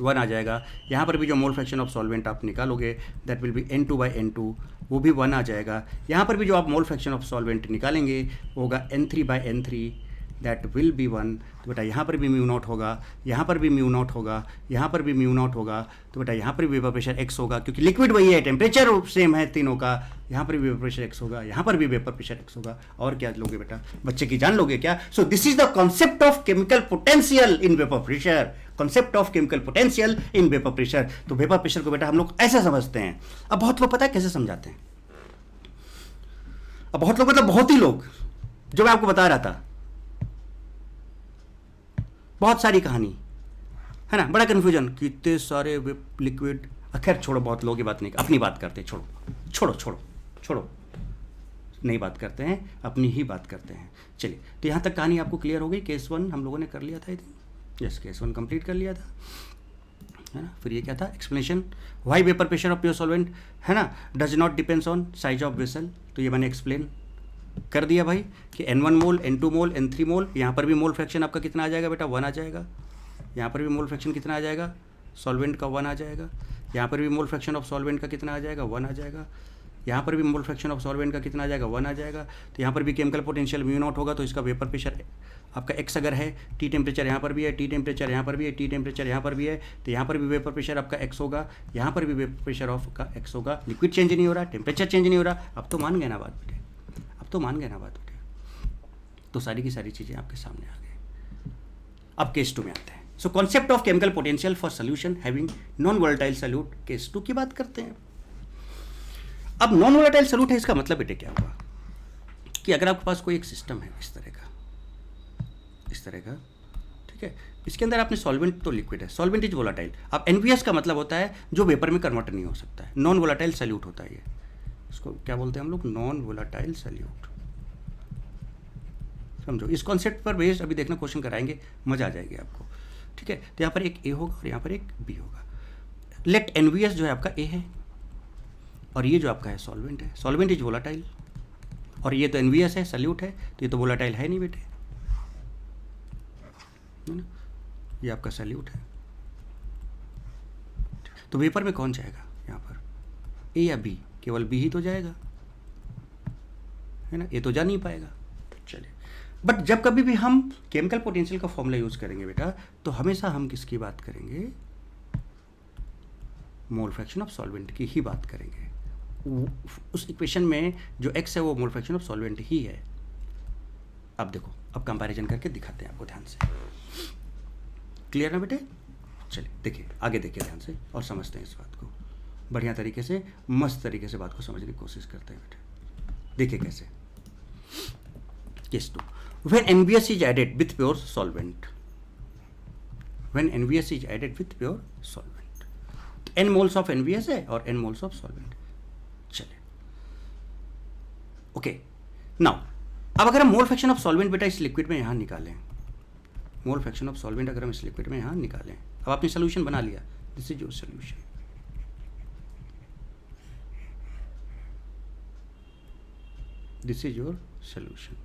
Speaker 1: 1 आ जाएगा। यहाँ पर भी जो मोल फ्रैक्शन ऑफ सॉल्वेंट आप निकालोगे दैट विल बी N2/N2, वो भी 1 आ जाएगा। यहाँ पर भी जो आप मोल फ्रैक्शन ऑफ सॉल्वेंट निकालेंगे वो होगा N3/N3 दैट विल बी 1। तो बेटा यहाँ पर भी μ0 होगा, यहाँ पर भी μ0 होगा, यहाँ पर भी μ0 होगा, तो बेटा यहाँ पर भी वेपर प्रेशर x होगा क्योंकि लिक्विड वही है, टेम्परेचर सेम है तीनों का, यहाँ पर भी वेपर प्रेशर x होगा, यहाँ पर भी वेपर प्रेशर x होगा। और क्या लोगे बेटा, बच्चे की जान लोगे क्या? So this is the concept of chemical potential in vapour pressure, concept of chemical potential in vapour pressure. तो वेपर प्रेशर को बेटा हम लोग ऐसे समझते हैं। अब बहुत लोग पता है कैसे समझाते हैं, अब बहुत लोग मतलब बहुत ही लोग, जो मैं आपको बता रहा था, बहुत सारी कहानी है ना, बड़ा कन्फ्यूजन, कितने सारे लिक्विड, खैर छोड़ो, बहुत लोगों की बात नहीं, अपनी बात करते हैं, छोड़ो नहीं बात करते हैं, अपनी ही बात करते हैं। चलिए, तो यहाँ तक कहानी आपको क्लियर हो गई। केस 1 हम लोगों ने कर लिया था, यस केस 1 कंप्लीट कर लिया था, है ना। फिर ये क्या था, explanation why vapour pressure of pure solvent, है ना, does not depends on size of vessel. तो ये मैंने एक्सप्लेन कर दिया भाई कि N1 मोल, N2 मोल, N3 मोल, यहाँ पर भी मोल फ्रैक्शन आपका कितना आ जाएगा बेटा, 1 आ जाएगा। यहाँ पर भी मोल फ्रैक्शन कितना आ जाएगा, सॉल्वेंट का 1 आ जाएगा। यहाँ पर भी मोल फ्रैक्शन ऑफ सॉल्वेंट का कितना आ जाएगा, 1 आ जाएगा। यहाँ पर भी मोल फ्रैक्शन ऑफ सॉल्वेंट का कितना आ जाएगा, 1 आ जाएगा। तो यहाँ पर भी केमिकल पोटेंशियल μ0 होगा, तो इसका वेपर प्रेशर आपका x अगर है, टी टेम्परेचर यहाँ पर भी है, टी टेम्परेचर यहाँ पर भी है, टी टेम्परेचर यहाँ पर भी है, तो यहाँ पर भी वेपर प्रेशर आपका x होगा, यहाँ पर भी वेपर प्रेशर ऑफ का x होगा। लिक्विड चेंज नहीं हो रहा, टेम्परेचर चेंज नहीं हो रहा। अब तो मान गए ना बात बेटे, अब तो मान गए ना बात बेटे। तो सारी की सारी चीज़ें आपके सामने आ गई। अब केस 2 में आते हैं। So concept of chemical potential for solution having non volatile solute, case 2 की बात करते हैं। अब नॉन वोलेटाइल सॉल्यूट है, इसका मतलब बेटे क्या हुआ कि अगर आपके पास कोई एक सिस्टम है इस तरह का, ठीक है, इसके अंदर आपने सॉल्वेंट तो लिक्विड है, सॉल्वेंट इज वोलेटाइल। अब NVS का मतलब होता है जो वेपर में कन्वर्ट नहीं हो सकता है, नॉन वोलेटाइल सॉल्यूट होता है ये, इसको क्या बोलते हैं हम लोग, नॉन वोलेटाइल सॉल्यूट। समझो, इस कॉन्सेप्ट पर बेस्ड अभी देखना क्वेश्चन कराएंगे, मजा आ जाएगी आपको, ठीक है। तो यहाँ पर एक A होगा और यहाँ पर एक B होगा। लेट NVS जो है आपका A है और ये जो आपका है सॉल्वेंट है, सॉल्वेंट इज वोलेटाइल, और ये तो NVS है, सॉल्यूट है, तो ये तो वोलेटाइल है नहीं बेटे, है ना, ये आपका सॉल्यूट है। तो वेपर में कौन जाएगा यहाँ पर, A या B? केवल B ही तो जाएगा, है ना, ये तो जा नहीं पाएगा। चलिए, बट जब कभी भी हम केमिकल पोटेंशियल का फॉर्मूला यूज करेंगे बेटा, तो हमेशा हम किसकी बात करेंगे, मोल फ्रैक्शन ऑफ सॉल्वेंट की ही बात करेंगे। उस इक्वेशन में जो x है वो मोल फ्रैक्शन ऑफ सॉल्वेंट ही है, अब देखो, अब कंपैरिजन करके दिखाते हैं आपको ध्यान से। क्लियर ना बेटे? चलिए देखिए, आगे देखिए ध्यान से और समझते हैं इस बात को बढ़िया तरीके से, मस्त तरीके से बात को समझने की कोशिश करते हैं बेटे। देखिए कैसे। Case 2, when NVS is added with pure solvent, when NVS is added with pure solvent, तो n मोल्स ऑफ NVS है और n मोल्स ऑफ सॉल्वेंट। चलिए ओके, नाउ अब अगर हम मोल फ्रैक्शन ऑफ सॉल्वेंट बेटा इस लिक्विड में यहाँ निकालें, मोल फ्रैक्शन ऑफ सॉल्वेंट अगर हम इस लिक्विड में यहाँ निकालें, अब आपने सोल्यूशन बना लिया, this is your solution. This is your solution.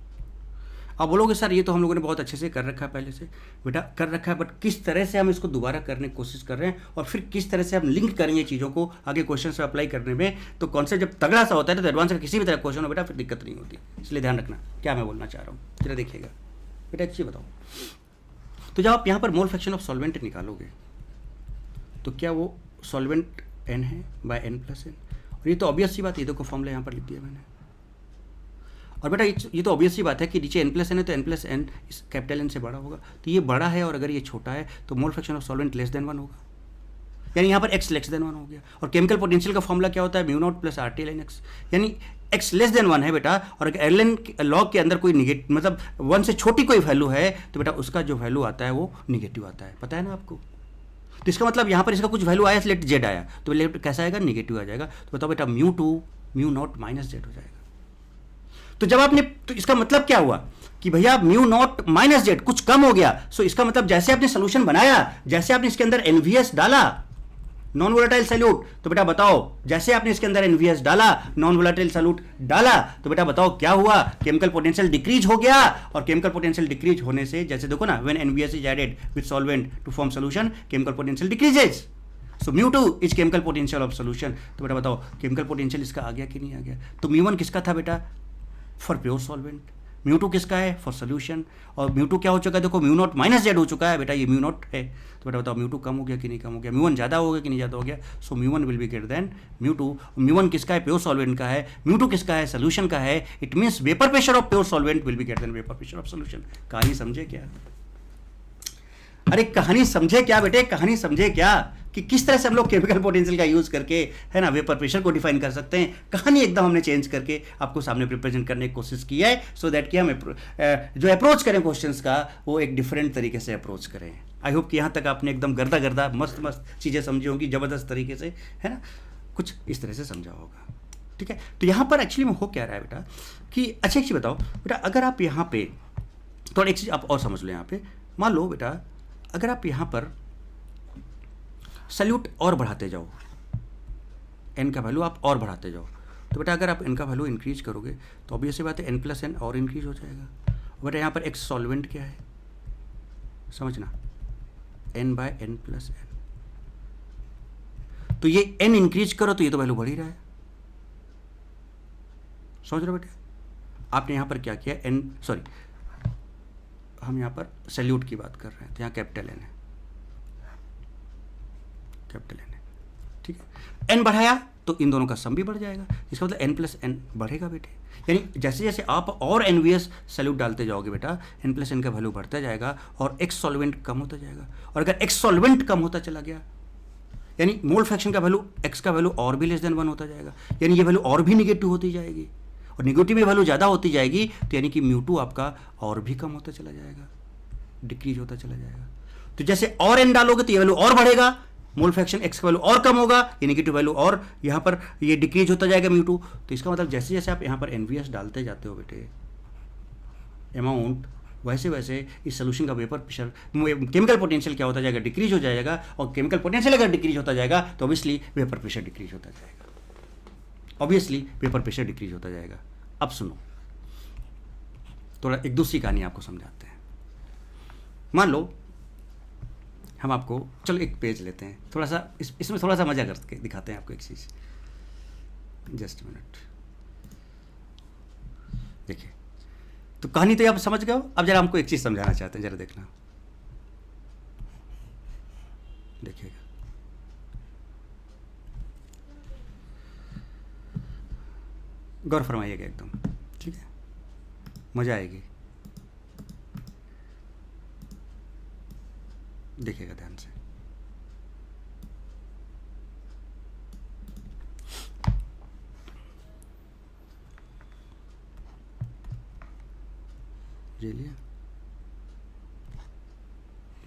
Speaker 1: अब बोलोगे सर ये तो हम लोगों ने बहुत अच्छे से कर रखा है पहले से। बेटा कर रखा है, बट किस तरह से हम इसको दोबारा करने की कोशिश कर रहे हैं और फिर किस तरह से हम लिंक करेंगे चीज़ों को आगे क्वेश्चन से अप्लाई करने में, तो कॉन्सेप्ट जब तगड़ा सा होता है तो एडवांस का किसी भी तरह क्वेश्चन हो बेटा फिर दिक्कत नहीं होती। इसलिए ध्यान रखना क्या मैं बोलना चाह रहा हूँ, जरा देखिएगा बेटा। एक चीज़ बताओ, तो जब आप यहाँ पर मोल फ्रैक्शन ऑफ सॉल्वेंट निकालोगे तो क्या वो सॉल्वेंट n है बाय n+n, और ये तो ऑब्वियस सी बात है, ये देखो फॉर्मूला यहाँ पर लिख दिया मैंने। और बेटा ये तो ऑब्वियस सी बात है कि नीचे n+n है तो n+n इस कैपिटल N से बड़ा होगा, तो ये बड़ा है और अगर ये छोटा है तो मोल fraction of solvent less than 1 होगा, यानी यहाँ पर x लेस देन 1 हो गया। और केमिकल पोटेंशियल का फॉर्मूला क्या होता है, μ0 + RT ln x, यानी x लेस देन 1 है बेटा, और अगर ln लॉग के अंदर कोई निगेटिव मतलब 1 से छोटी कोई वैल्यू है तो बेटा उसका जो वैल्यू आता है वो निगेटिव आता है, पता है ना आपको। तो इसका मतलब यहाँ पर इसका कुछ वैल्यू आया, लेट z आया, तो लेट कैसा आएगा, निगेटिव आ जाएगा। तो बताओ बेटा μ2 μ0 - z हो जाएगा। तो जब आपने, तो इसका मतलब क्या हुआ कि भैया μ0 - z कुछ कम हो गया। सो इसका मतलब जैसे आपने सोल्यूशन बनाया, जैसे आपने इसके अंदर NVS डाला, नॉन वोलेटाइल सॉल्यूट, तो बेटा बताओ जैसे आपने इसके अंदर NVS डाला, नॉन वोलेटाइल सॉल्यूट डाला, तो बेटा बताओ क्या हुआ, केमिकल पोटेंशियल डिक्रीज हो गया। और केमिकल पोटेंशियल डिक्रीज होने से जैसे देखो ना, when NVS is added with solvent to form solution, chemical potential decreases. So μ2 is chemical potential of solution. तो बेटा बताओ केमिकल पोटेंशियल इसका आ गया कि नहीं आ गया। तो μ1 किसका था बेटा, फॉर प्योर सॉल्वेंट, μ2 किसका है, फॉर सोल्यूशन। और μ2 क्या हो चुका है, देखो μ0 - z हो चुका है बेटा, ये μ0 है। तो बेटा बताओ μ2 कम हो गया कि नहीं कम हो गया, μ1 ज़्यादा हो गया कि नहीं ज़्यादा हो गया। सो μ1 विल बी ग्रेटर देन μ2। μ1 किसका है, प्योर सॉल्वेंट का है, μ2 किसका है, सोल्यूशन का है। It means vapour pressure of pure solvent will be greater than vapour pressure of solution. कहानी समझे क्या, अरे कहानी समझे क्या बेटे, कहानी समझे क्या कि किस तरह से हम लोग केमिकल पोटेंशियल का यूज़ करके है ना वेपर प्रेशर को डिफाइन कर सकते हैं। कहानी एकदम हमने चेंज करके आपको सामने रिप्रेजेंट करने की कोशिश की है, सो दैट कि हम जो अप्रोच करें क्वेश्चंस का वो एक डिफरेंट तरीके से अप्रोच करें। आई होप कि यहाँ तक आपने एकदम गर्दा गर्दा मस्त मस्त चीज़ें समझी होंगी, ज़बरदस्त तरीके से, है ना, कुछ इस तरह से समझा होगा। ठीक है, तो यहाँ पर एक्चुअली में हो क्या रहा है बेटा कि अच्छा एक चीज़ बताओ बेटा, अगर आप यहाँ पे थोड़ा एक चीज़ आप और समझ लो, यहाँ पे मान लो बेटा अगर आप यहाँ पर सल्यूट और बढ़ाते जाओ, n का वैल्यू आप और बढ़ाते जाओ, तो बेटा अगर आप n का वैल्यू इंक्रीज करोगे तो ऑब्वियस सी बात है n+n और इंक्रीज हो जाएगा। बेटा यहाँ पर x सॉल्वेंट क्या है, समझना, n/n+n, तो ये n इंक्रीज करो तो ये तो वैल्यू बढ़ ही रहा है, समझ रहे हो बेटा। आपने यहाँ पर क्या किया, हम यहाँ पर सैल्यूट की बात कर रहे हैं, तो यहाँ कैपिटल N है, कैपिटल N है, ठीक है। n बढ़ाया तो इन दोनों का सम भी बढ़ जाएगा, इसका मतलब n+n बढ़ेगा बेटे। यानी जैसे जैसे आप और NVS सैल्यूट डालते जाओगे बेटा, n+n का वैल्यू बढ़ता जाएगा और x सॉल्वेंट कम होता जाएगा। और अगर x सॉल्वेंट कम होता चला गया, यानी मोल फ्रैक्शन का वैल्यू, x का वैल्यू और भी लेस देन 1 होता जाएगा, यानी ये वैल्यू और भी निगेटिव होती जाएगी। और निगेटिव में वैल्यू ज़्यादा होती जाएगी तो यानी कि μ2 आपका और भी कम होता चला जाएगा, डिक्रीज होता चला जाएगा। तो जैसे और n डालोगे तो ये वैल्यू और बढ़ेगा, मोल फ्रैक्शन x का वैल्यू और कम होगा, ये निगेटिव वैल्यू और यहाँ पर ये डिक्रीज होता जाएगा μ2। तो इसका मतलब जैसे जैसे आप यहाँ पर NVS डालते जाते हो बेटे अमाउंट, वैसे वैसे इस सोल्यूशन का वेपर प्रेशर, केमिकल पोटेंशियल क्या होता जाएगा, डिक्रीज हो जाएगा। और केमिकल पोटेंशियल अगर डिक्रीज होता जाएगा तो ऑब्वियसली वेपर प्रेशर डिक्रीज होता जाएगा, ऑब्वियसली वेपर प्रेशर डिक्रीज होता जाएगा। अब सुनो, थोड़ा एक दूसरी कहानी आपको समझाते हैं। मान लो हम आपको, चलो एक पेज लेते हैं, थोड़ा सा इसमें थोड़ा सा मजा करके दिखाते हैं आपको एक चीज़। जस्ट मिनट, देखिए, तो कहानी तो आप समझ गए हो, अब जरा हमको एक चीज़ समझाना चाहते हैं, जरा देखना, देखिएगा। गौर फरमाइएगा एकदम, ठीक है, मज़ा आएगी। देखिएगा ध्यान से। ये लिया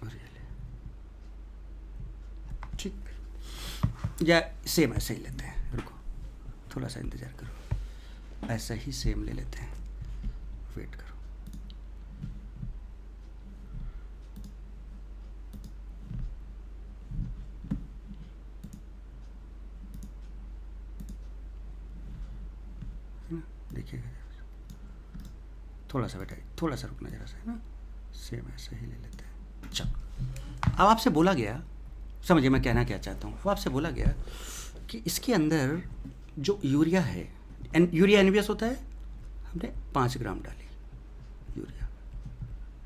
Speaker 1: और ये लिया, ठीक। या सेम ऐसे ही लेते हैं, रुको थोड़ा सा इंतज़ार करो, ऐसा ही सेम ले लेते हैं, वेट करो। देखिएगा थोड़ा सा बेटा, थोड़ा सा रुकना जरा सा, है ना, सेम ऐसे ही ले लेते हैं। चलो, अब आपसे बोला गया, समझिए मैं कहना क्या चाहता हूँ। अब आपसे बोला गया कि इसके अंदर जो यूरिया है, यूरिया NaBH होता है, हमने 5 ग्राम डाली यूरिया,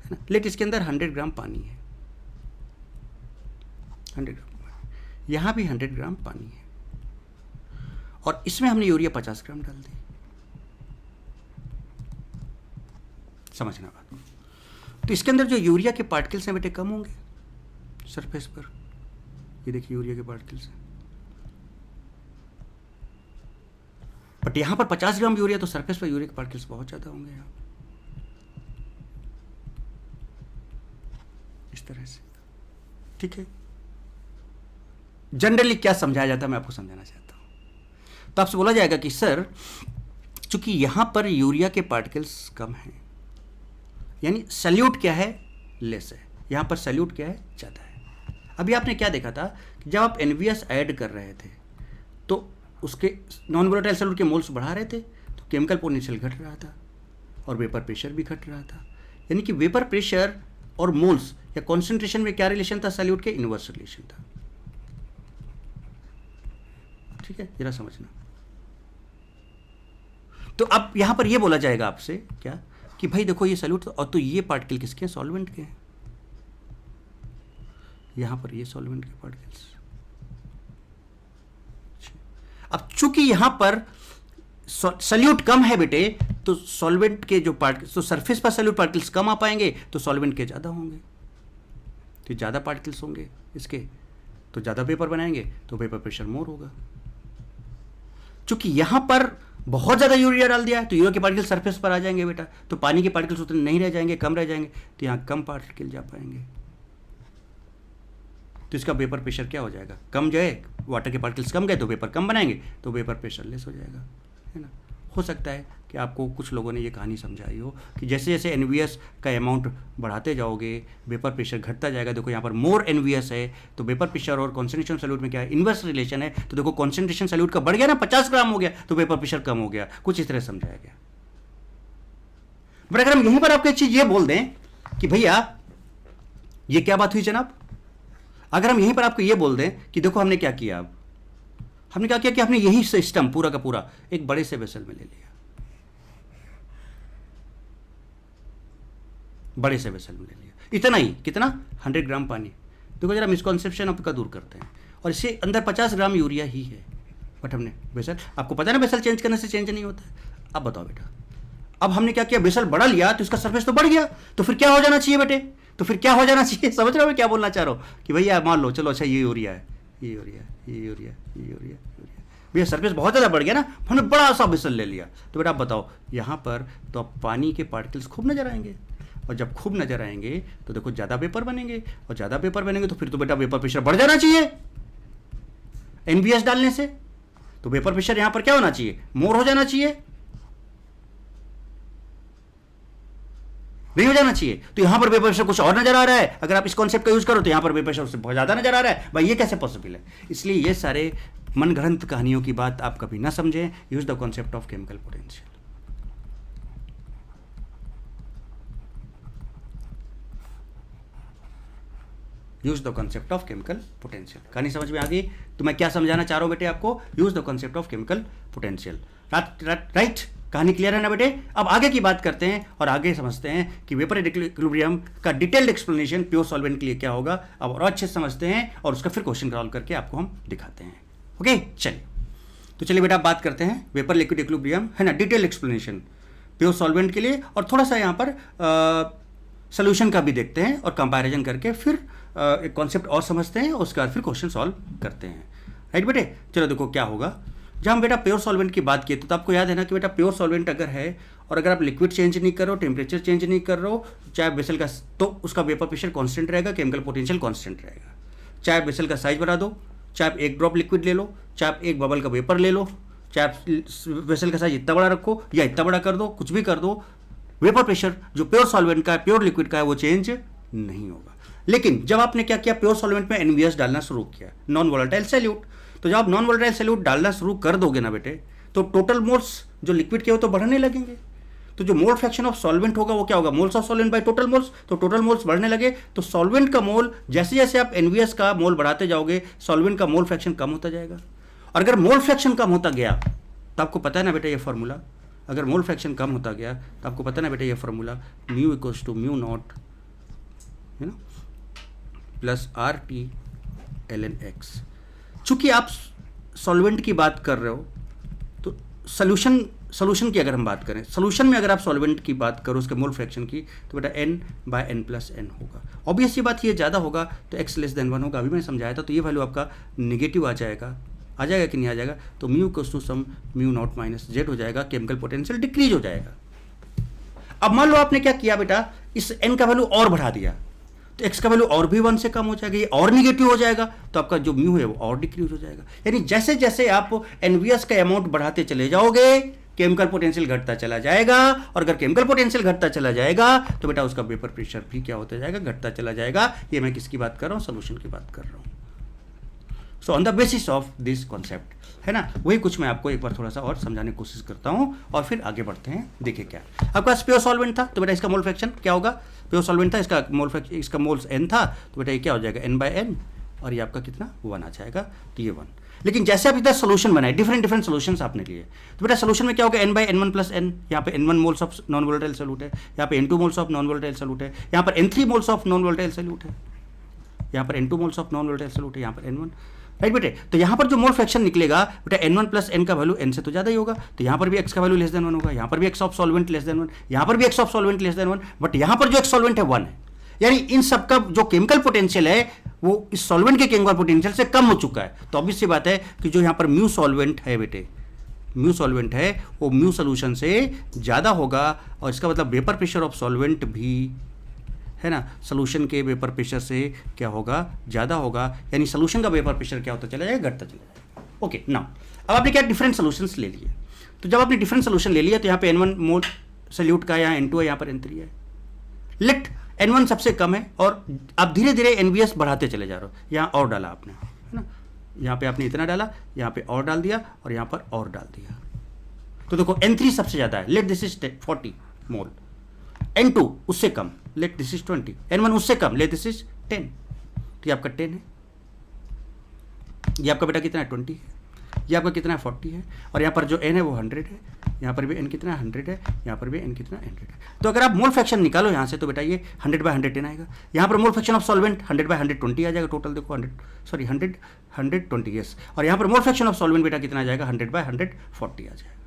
Speaker 1: है ना, लेकिन इसके अंदर 100 ग्राम पानी है, 100 ग्राम पानी, यहाँ भी 100 ग्राम पानी है, और इसमें हमने यूरिया 50 ग्राम डाल दी। समझना बात को। तो इसके अंदर जो यूरिया के पार्टिकल्स हैं बेटे कम होंगे सरफेस पर, ये देखिए यूरिया के पार्टिकल्स हैं, बट यहां पर 50 ग्राम यूरिया, तो सरफेस पर यूरिया के पार्टिकल्स बहुत ज्यादा होंगे यहाँ, इस तरह से, ठीक है। जनरली क्या समझाया जाता है मैं आपको समझाना चाहता हूं। तो आपसे बोला जाएगा कि सर चूंकि यहां पर यूरिया के पार्टिकल्स कम हैं, यानी सल्यूट क्या है, लेस है, यहां पर सल्यूट क्या है, ज़्यादा है। अभी आपने क्या देखा था कि जब आप NaBH ऐड कर रहे थे तो उसके नॉन वोलेटाइल सल्यूट के मोल्स बढ़ा रहे थे, तो केमिकल पोटेंशियल घट रहा था और वेपर प्रेशर भी घट रहा था। यानी कि वेपर प्रेशर और मोल्स या कॉन्सेंट्रेशन में क्या रिलेशन था, सल्यूट के इनवर्स रिलेशन था, ठीक है, जरा समझना। तो अब यहां पर यह बोला जाएगा आपसे क्या कि भाई देखो ये सल्यूट, और तो ये पार्टिकल किसके हैं, सॉल्वेंट के हैं, यहां पर ये सॉल्वेंट के पार्टिकल्स। अब चूंकि यहां पर सल्यूट कम है बेटे, तो सॉल्वेंट के जो पार्टिकल्स, तो सरफेस पर सल्यूट पार्टिकल्स कम आ पाएंगे, तो सॉल्वेंट के ज्यादा होंगे, तो ज्यादा पार्टिकल्स होंगे इसके, तो ज्यादा वेपर बनाएंगे, तो वेपर प्रेशर मोर होगा। चूंकि यहां पर बहुत ज़्यादा यूरिया डाल दिया है, तो यूरिया के पार्टिकल सरफेस पर आ जाएंगे बेटा, तो पानी के पार्टिकल्स उतने नहीं रह जाएंगे, कम रह जाएंगे, तो यहाँ कम पार्टिकल जा पाएंगे, तो इसका वेपर प्रेशर क्या हो जाएगा, कम जाए, वाटर के पार्टिकल्स कम गए तो वेपर कम बनाएंगे, तो वेपर प्रेशर लेस हो जाएगा, है ना। हो सकता है कि आपको कुछ लोगों ने ये कहानी समझाई हो कि जैसे जैसे NaBH का अमाउंट बढ़ाते जाओगे वेपर प्रेशर घटता जाएगा। देखो यहाँ पर मोर NaBH है, तो वेपर प्रेशर और कॉन्सेंट्रेशन सल्यूट में क्या है, इन्वर्स रिलेशन है। तो देखो कॉन्सेंट्रेशन सल्यूट का बढ़ गया ना, 50 ग्राम हो गया, तो वेपर प्रेशर कम हो गया, कुछ इस तरह समझाया गया। बट अगर हम यहीं पर आपको एक चीज ये बोल दें कि भैया ये क्या बात हुई जनाब, अगर हम यहीं पर आपको ये बोल दें कि देखो हमने क्या किया, अब हमने क्या किया कि हमने यही सिस्टम पूरा का पूरा एक बड़े से वेसल में ले लिया, बड़े से वेसल में ले लिया, इतना ही, कितना, 100 ग्राम पानी। देखो जरा मिसकॉन्सेप्शन आपका दूर करते हैं, और इससे अंदर 50 ग्राम यूरिया ही है, बट हमने वेसल, आपको पता है ना वेसल चेंज करने से चेंज नहीं होता है। अब बताओ बेटा, अब हमने क्या किया, वेसल बढ़ा लिया तो इसका सरफेस तो बढ़ गया, तो फिर क्या हो जाना चाहिए बेटे, तो फिर क्या हो जाना चाहिए, समझ रहे हो मैं क्या बोलना चाह रहा हूँ कि भैया मान लो, चलो अच्छा ये यूरिया है, ये यूरिया, ये यूरिया, ये यूरिया, यूरिया, भैया सरफेस बहुत ज़्यादा बढ़ गया ना, हमने बड़ा सा वेसल ले लिया, तो बेटा आप बताओ यहाँ पर तो अब पानी के पार्टिकल्स खूब नजर आएंगे, और जब खूब नजर आएंगे तो देखो ज़्यादा वेपर बनेंगे, और ज़्यादा वेपर बनेंगे तो फिर तो बेटा वेपर प्रेशर बढ़ जाना चाहिए NaBH डालने से, तो वेपर प्रेशर यहाँ पर क्या होना चाहिए, मोर हो जाना चाहिए, नहीं हो जाना चाहिए। तो यहां पर वेपर प्रेशर कुछ और नजर आ रहा है, अगर आप इस कॉन्सेप्ट का यूज करो तो यहां पर वेपर प्रेशर उससे बहुत ज्यादा नजर आ रहा है, भाई ये कैसे पॉसिबल है। इसलिए ये सारे मनगढ़ंत कहानियों की बात आप कभी ना समझें, use the concept of chemical potential. Use the concept of chemical potential. कहानी समझ में आ गई, तो मैं क्या समझाना चाह रहा हूं बेटे आपको, use the concept of chemical potential, right. कहानी क्लियर है ना बेटे। अब आगे की बात करते हैं और आगे समझते हैं कि वेपर इक्विलिब्रियम का डिटेल्ड एक्सप्लेनेशन प्योर सॉल्वेंट के लिए क्या होगा, अब और अच्छे से समझते हैं और उसका फिर क्वेश्चन सॉल्व करके आपको हम दिखाते हैं। ओके चलिए, तो चलिए बेटा बात करते हैं वेपर लिक्विड इक्विलिब्रियम, है ना, डिटेल एक्सप्लेनेशन प्योर सॉल्वेंट के लिए, और थोड़ा सा यहाँ पर सोल्यूशन का भी देखते हैं और कंपैरिजन करके फिर एक कॉन्सेप्ट और समझते हैं, उसके बाद फिर क्वेश्चन सॉल्व करते हैं। राइट बेटे, चलो देखो क्या होगा। जब हम बेटा प्योर सॉल्वेंट की बात किए तो आपको याद है ना कि बेटा प्योर सॉल्वेंट अगर है और अगर आप लिक्विड चेंज नहीं कर रहे हो, टेम्परेचर चेंज नहीं कर रहे हो, चाहे वेसल का, तो उसका वेपर प्रेशर कांस्टेंट रहेगा, केमिकल पोटेंशियल कांस्टेंट रहेगा। चाहे वेसल का साइज बढ़ा दो, चाहे आप एक ड्रॉप लिक्विड ले लो, चाहे आप एक बबल का वेपर ले लो, चाहे आप वेसल का साइज इतना बड़ा रखो या इतना बड़ा कर दो, कुछ भी कर दो, वेपर प्रेशर जो प्योर सॉल्वेंट का है, प्योर लिक्विड का है, वो चेंज नहीं होगा। लेकिन जब आपने क्या किया, प्योर सॉल्वेंट में एनवीएस डालना शुरू किया, नॉन वोलेटाइल सॉल्यूट, तो जब आप नॉन वोलेटाइल सॉल्यूट डालना शुरू कर दोगे ना बेटे, तो टोटल मोल्स जो लिक्विड के हो तो बढ़ने लगेंगे। तो जो मोल फ्रैक्शन ऑफ सॉल्वेंट होगा वो क्या होगा, moles of solvent by total moles, तो टोटल मोल्स बढ़ने लगे तो सॉल्वेंट का मोल, जैसे जैसे आप एनवीएस का मोल बढ़ाते जाओगे सॉल्वेंट का मोल फ्रैक्शन कम होता जाएगा। और अगर मोल फ्रैक्शन कम होता गया तो आपको पता है ना बेटा ये फॉर्मूला, अगर मोल फ्रैक्शन कम होता गया तो आपको पता है ना बेटा ये formula, mu equals to mu naught है ना plus R T L N X. चूंकि आप सॉल्वेंट की बात कर रहे हो तो सोल्यूशन की अगर हम बात करें, सोल्यूशन में अगर आप सॉल्वेंट की बात करो उसके मोल फ्रैक्शन की, तो बेटा n by n plus n होगा। ऑब्वियस ये बात, ये ज़्यादा होगा तो x लेस देन 1 होगा। अभी मैंने समझाया था, तो ये वैल्यू आपका नेगेटिव आ जाएगा कि नहीं आ जाएगा, तो mu equals to some mu naught minus Z हो जाएगा, केमिकल पोटेंशियल डिक्रीज हो जाएगा। अब मान लो आपने क्या किया बेटा, इस n का वैल्यू और बढ़ा दिया, तो x का वैल्यू और भी 1 से कम हो जाएगा, ये और निगेटिव हो जाएगा, तो आपका जो म्यू है वो और डिक्रीज हो जाएगा। यानी जैसे जैसे आप एनवीएस का अमाउंट बढ़ाते चले जाओगे केमिकल पोटेंशियल घटता चला जाएगा, और अगर केमिकल पोटेंशियल घटता चला जाएगा तो बेटा उसका वेपर प्रेशर भी क्या होता जाएगा, घटता चला जाएगा। ये मैं किसकी बात कर रहा हूँ, सोल्यूशन की बात कर रहा हूँ। So on the basis of this concept, है ना, वही कुछ मैं आपको एक बार थोड़ा सा और समझाने की कोशिश करता हूँ और फिर आगे बढ़ते हैं। देखिए क्या आपके पास प्योर सॉल्वेंट था, तो बेटा इसका मोल फ्रैक्शन क्या होगा, प्योर सॉल्वेंट था, इसका मोल फ्रैक्शन, इसका मोल्स n था, तो बेटा ये क्या हो जाएगा n बाय n, और ये आपका कितना 1 आ जाएगा, तो ये 1। लेकिन जैसे आप इधर सोल्यूशन बनाए, डिफरेंट सोल्यूशंस आपने लिए, तो बेटा सोल्यूशन में क्या होगा, n bye n1 plus n, यहाँ पे n1 moles of non volatile solute है, यहाँ पे n2 moles of non volatile solute है, यहाँ पर n3 moles of non volatile solute है, यहाँ पर n2 moles of non volatile solute है, यहाँ पर n1। राइट बेटे, तो यहाँ पर जो मोल फ्रैक्शन निकलेगा बेटा n1 प्लस n का वैल्यू n से तो ज़्यादा ही होगा, तो यहाँ पर भी x का वैल्यू लेस देन 1 होगा, यहाँ पर भी x of solvent less than 1, यहाँ पर भी x of solvent less than 1, but यहाँ पर जो x सॉल्वेंट है 1 है। यानी इन सब का जो केमिकल पोटेंशियल है वो इस सॉल्वेंट के केमिकल पोटेंशियल से कम हो चुका है। तो ऑब्वियस सी बात है कि जो यहाँ पर म्यू सॉल्वेंट है बेटे, म्यू सॉल्वेंट है वो म्यू सोल्यूशन से ज़्यादा होगा, और इसका मतलब वेपर प्रेशर ऑफ सॉल्वेंट भी, है ना, सोल्यूशन के वेपर प्रेशर से क्या होगा, ज़्यादा होगा। यानी सोल्यूशन का वेपर प्रेशर क्या होता चला जाएगा, घटता चला जाएगा। ओके नाउ, अब आपने क्या डिफरेंट सोल्यूशंस ले लिए, तो जब आपने डिफरेंट सोल्यूशन ले लिया तो यहाँ पे n1 मोल सॉल्यूट का, यहाँ n2 है, यहाँ पर n3 है। लेट n1 सबसे कम है और आप धीरे धीरे एनवीएस बढ़ाते चले जा रहे हो। यहाँ और डाला आपने, है ना, यहाँ पे आपने इतना डाला, यहाँ पे और डाल दिया, और यहाँ पर और डाल दिया, तो देखो n3 सबसे ज़्यादा है, let this is 40 mole, n2 उससे कम, लेट दिस इज 20, n1 उससे कम, लेट दिस इज 10, तो ये आपका 10 है, ये आपका बेटा कितना है 20 है, ये आपका कितना है 40 है, और यहाँ पर जो n है वो 100 है, यहाँ पर भी n कितना 100 है, यहाँ पर भी n कितना 100 है। तो अगर आप मोल फ्रैक्शन निकालो यहाँ से तो बेटा ये 100 बाय 110 आएगा। यहाँ पर mole fraction of solvent 100 by 120 आ जाएगा, टोटल देखो 120 यस, और यहाँ पर मोल फ्रैक्शन ऑफ सॉल्वेंट बेटा कितना आ जाएगा, 100 बाय 140 आ जाएगा।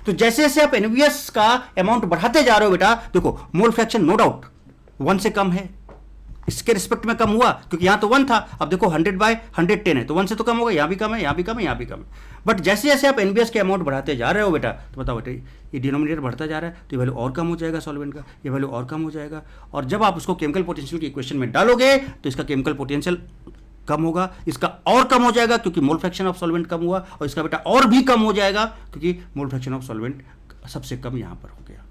Speaker 1: तो जैसे जैसे आप एनवीएस का अमाउंट बढ़ाते जा रहे हो बेटा, देखो मोल फ्रैक्शन नो डाउट 1 से कम है, इसके रिस्पेक्ट में कम हुआ क्योंकि यहाँ तो 1 था, अब देखो 100 बाय 110 है, तो 1 से तो कम होगा, यहाँ भी कम है, यहाँ भी कम है, यहाँ भी कम है। बट जैसे जैसे आप एनवीएस के अमाउंट बढ़ाते जा रहे हो बेटा, तो बताओ बेटा ये डिनोमिनेटर बढ़ता जा रहा है, तो ये वैल्यू और कम हो जाएगा सॉल्वेंट का, ये वैल्यू और कम हो जाएगा, और जब आप उसको केमिकल पोटेंशियल की इक्वेशन में डालोगे तो इसका केमिकल पोटेंशियल कम होगा, इसका और कम हो जाएगा क्योंकि मोल फ्रैक्शन ऑफ सॉल्वेंट कम हुआ, और इसका बेटा और भी कम हो जाएगा क्योंकि मोल फ्रैक्शन ऑफ सॉल्वेंट सबसे कम यहाँ पर हो गया,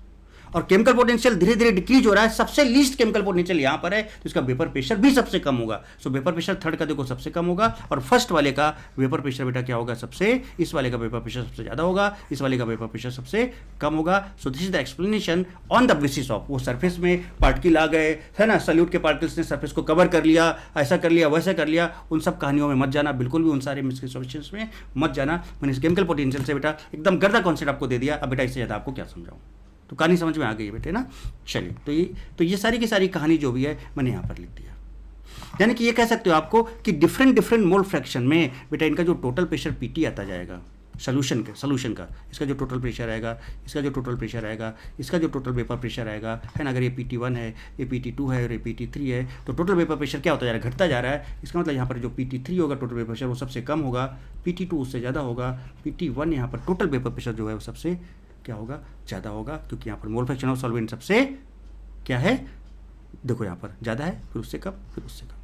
Speaker 1: और केमिकल पोटेंशियल धीरे धीरे डिक्रीज हो रहा है। सबसे लीस्ट केमिकल पोटेंशियल यहाँ पर है, तो इसका वेपर प्रेशर भी सबसे कम होगा। सो वेपर प्रेशर थर्ड का देखो सबसे कम होगा, और फर्स्ट वाले का वेपर प्रेशर बेटा क्या होगा, सबसे, इस वाले का वेपर प्रेशर सबसे ज़्यादा होगा, इस वाले का वेपर प्रेशर सबसे कम होगा। So this is the explanation on the basis of, वो सरफेस में पार्टिकल आ गए, है ना, सल्यूट के पार्टिकल्स ने सरफेस को कवर कर लिया, ऐसा कर लिया, वैसा कर लिया, उन सब कहानियों में मत जाना, बिल्कुल भी उन सारे मिसकंसेप्शंस में मत जाना। मैंने इस केमिकल पोटेंशियल से बेटा एकदम गर्दा कॉन्सेप्ट आपको दे दिया, अब बेटा इससे ज़्यादा आपको क्या समझाऊँ, तो कहानी समझ में आ गई है बेटे ना। चलिए, तो ये सारी की सारी कहानी जो भी है मैंने यहाँ पर लिख दिया। यानी कि ये कह सकते हो आपको कि डिफरेंट मोल फ्रैक्शन में बेटा इनका जो टोटल प्रेशर पीटी आता जाएगा, सोल्यूशन का इसका जो टोटल प्रेशर आएगा, इसका जो टोटल प्रेशर आएगा, इसका जो टोटल वेपर प्रेशर आएगा, है ना। अगर ये PT1 है, ये PT2 है और ये PT3 है, तो टोटल वेपर प्रेशर क्या होता जा रहा है, घटता जा रहा है। इसका मतलब यहाँ पर जो PT3 होगा टोटल वेपर प्रेशर वो सबसे कम होगा, PT2 उससे ज़्यादा होगा, PT1 यहाँ पर टोटल वेपर प्रेशर जो है वो सबसे क्या होगा, ज़्यादा होगा, क्योंकि यहाँ पर मोल फ्रैक्शन ऑफ सॉल्वेंट सबसे क्या है, देखो यहाँ पर ज़्यादा है, फिर उससे कम, फिर उससे कम।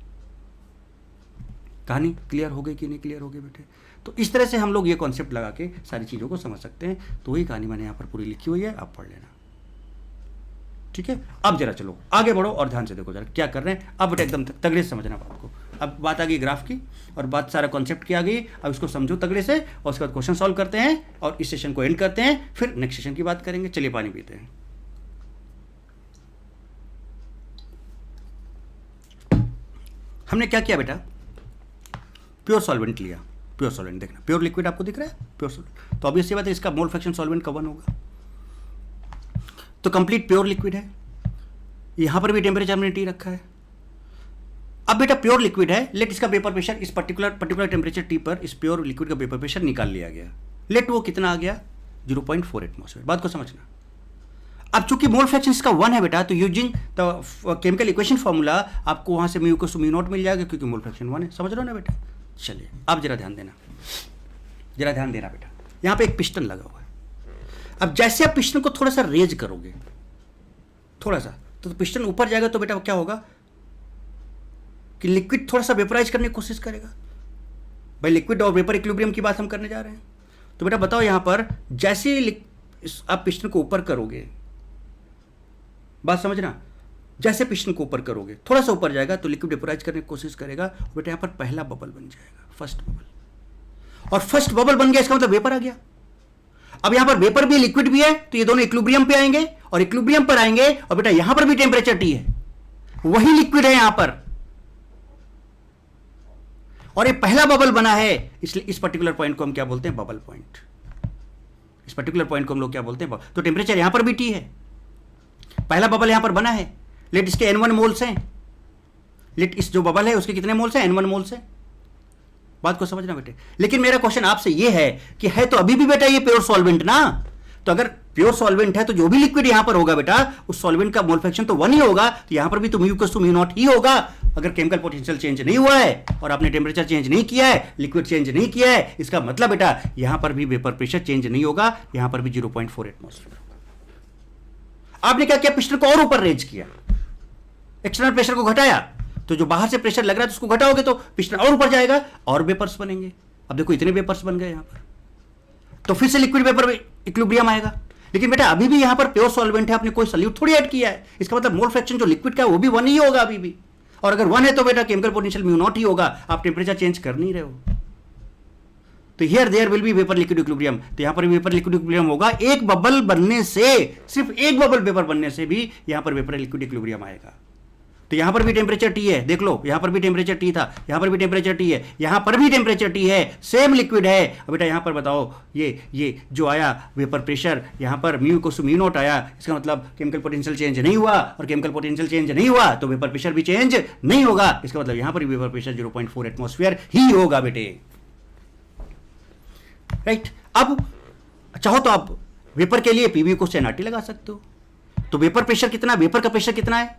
Speaker 1: कहानी क्लियर हो गई कि नहीं क्लियर हो गई बेटे? तो इस तरह से हम लोग ये कॉन्सेप्ट लगा के सारी चीज़ों को समझ सकते हैं। तो वही कहानी मैंने यहाँ पर पूरी लिखी हुई है, आप पढ़ लेना, ठीक है। अब जरा चलो आगे बढ़ो और ध्यान से देखो जरा क्या कर रहे हैं। अब बेटा एकदम तगड़े से समझना बात को। अब बात आ गई ग्राफ की और बात सारा कॉन्सेप्ट की आ गई। अब इसको समझो तगड़े से और उसके बाद क्वेश्चन सॉल्व करते हैं और इस सेशन को एंड करते हैं, फिर नेक्स्ट सेशन की बात करेंगे। चलिए पानी पीते हैं। हमने क्या किया बेटा, प्योर सॉल्वेंट लिया। प्योर सॉल्वेंट देखना, प्योर लिक्विड आपको दिख रहा है, प्योर सॉल्वेंट। तो ऑब्वियस सी बात है इसका मोल फ्रैक्शन सॉल्वेंट का 1 होगा। तो कंप्लीट प्योर लिक्विड है, यहां पर भी टेम्परेचर हमने T रखा है। अब बेटा प्योर लिक्विड है, लेट इसका वेपर प्रेशर इस पर्टिकुलर टेम्परेचर T पर इस प्योर लिक्विड का वेपर प्रेशर निकाल लिया गया। लेट वो कितना आ गया, 0.4 एटमॉस्फेयर। बात को समझना। अब चूंकि मोल फ्रैक्शन इसका 1 है बेटा, तो using the chemical equation formula आपको वहां से म्यू को म्यू नॉट मिल जाएगा, क्योंकि मोल फ्रैक्शन 1 है। समझ रहे हो ना बेटा? चलिए अब जरा ध्यान देना, जरा ध्यान देना बेटा। यहां पे एक पिस्टन लगा हुआ है। अब जैसे आप पिस्टन को थोड़ा सा रेज करोगे, थोड़ा सा, तो पिस्टन ऊपर जाएगा, तो बेटा क्या होगा कि लिक्विड थोड़ा सा वेपराइज करने की कोशिश करेगा। भाई लिक्विड और वेपर इक्विलिब्रियम की बात हम करने जा रहे हैं। तो बेटा बताओ यहां पर जैसे आप पिस्टन को ऊपर करोगे, बात समझना, जैसे पिस्टन को ऊपर करोगे थोड़ा सा ऊपर जाएगा तो लिक्विड वेपराइज करने की कोशिश करेगा। बेटा यहां पर पहला बबल बन जाएगा, फर्स्ट बबल, और फर्स्ट बबल बन गया इसका मतलब वेपर आ गया। अब यहां पर वेपर भी लिक्विड भी है, तो ये दोनों इक्विलिब्रियम पे आएंगे और इक्विलिब्रियम पर आएंगे, और बेटा यहां पर भी टेम्परेचर T है, वही लिक्विड है यहां पर, और ये पहला बबल बना है, इसलिए इस पर्टिकुलर पॉइंट को हम क्या बोलते हैं, बबल पॉइंट। इस पर्टिकुलर पॉइंट को हम लोग क्या बोलते हैं, तो टेम्परेचर यहां पर भी T है, पहला बबल यहां पर बना है। लेट इसके N1 मोल्स हैं, लेट इस जो बबल है उसके कितने मोल्स हैं, N1 मोल्स हैं। बात को समझना बेटे। लेकिन मेरा क्वेश्चन आपसे ये है कि है तो अभी भी बेटा ये प्योर सॉल्वेंट ना, तो अगर प्योर सॉल्वेंट है तो जो भी लिक्विड यहां पर होगा बेटा उस सॉल्वेंट का मोल फ्रैक्शन तो 1 ही होगा, तो यहां पर भी तो म्यू नॉट ही होगा। अगर केमिकल पोटेंशियल चेंज नहीं हुआ है और आपने टेम्परेचर चेंज नहीं किया है, लिक्विड चेंज नहीं किया है, इसका मतलब बेटा यहां पर भी वेपर प्रेशर चेंज नहीं होगा, यहां पर भी 0.4 एटमॉस्फेयर। आपने क्या किया, पिस्टन को और ऊपर रेज किया, एक्सटर्नल प्रेशर को घटाया, तो जो बाहर से प्रेशर लग रहा है तो उसको घटाओगे तो पिस्टन और ऊपर जाएगा और वेपर्स बनेंगे। अब देखो इतने वेपर्स बन गए यहां पर, तो फिर से लिक्विड वेपर इक्विलिब्रियम आएगा। लेकिन बेटा अभी भी यहां पर प्योर सॉल्वेंट है, आपने कोई सॉल्यूट थोड़ी ऐड किया है, इसका मतलब मोल फ्रैक्शन जो लिक्विड का है वो भी 1 ही होगा अभी भी, और अगर 1 है तो बेटा केमिकल पोटेंशियल म्यू नॉट ही होगा, आप टेम्परेचर चेंज कर नहीं रहे हो। तो here there will be vapour liquid equilibrium, तो यहां पर वेपर लिक्विड इक्विलिब्रियम होगा। एक बबल बनने से, सिर्फ एक बबल वेपर बनने से भी यहां पर वेपर लिक्विड इक्विलिब्रियम आएगा। तो यहां पर भी टेम्परेचर T है, देख लो यहां पर भी टेम्परेचर T था, यहां पर भी टेम्परेचर T है, यहां पर भी टेम्परेचर T है, सेम लिक्विड है। अब बेटा यहां पर बताओ ये जो आया वेपर प्रेशर, यहां पर म्यू को म्यू नॉट आया, इसका मतलब केमिकल पोटेंशियल चेंज नहीं हुआ, और केमिकल पोटेंशियल चेंज नहीं हुआ तो वेपर प्रेशर भी चेंज नहीं होगा, इसका मतलब यहां पर भी वेपर प्रेशर 0.4 एटमॉस्फेयर ही होगा बेटे, राइट। अब चाहो तो आप वेपर के लिए पीवी को NRT लगा सकते हो। तो वेपर प्रेशर कितना, वेपर का प्रेशर कितना है,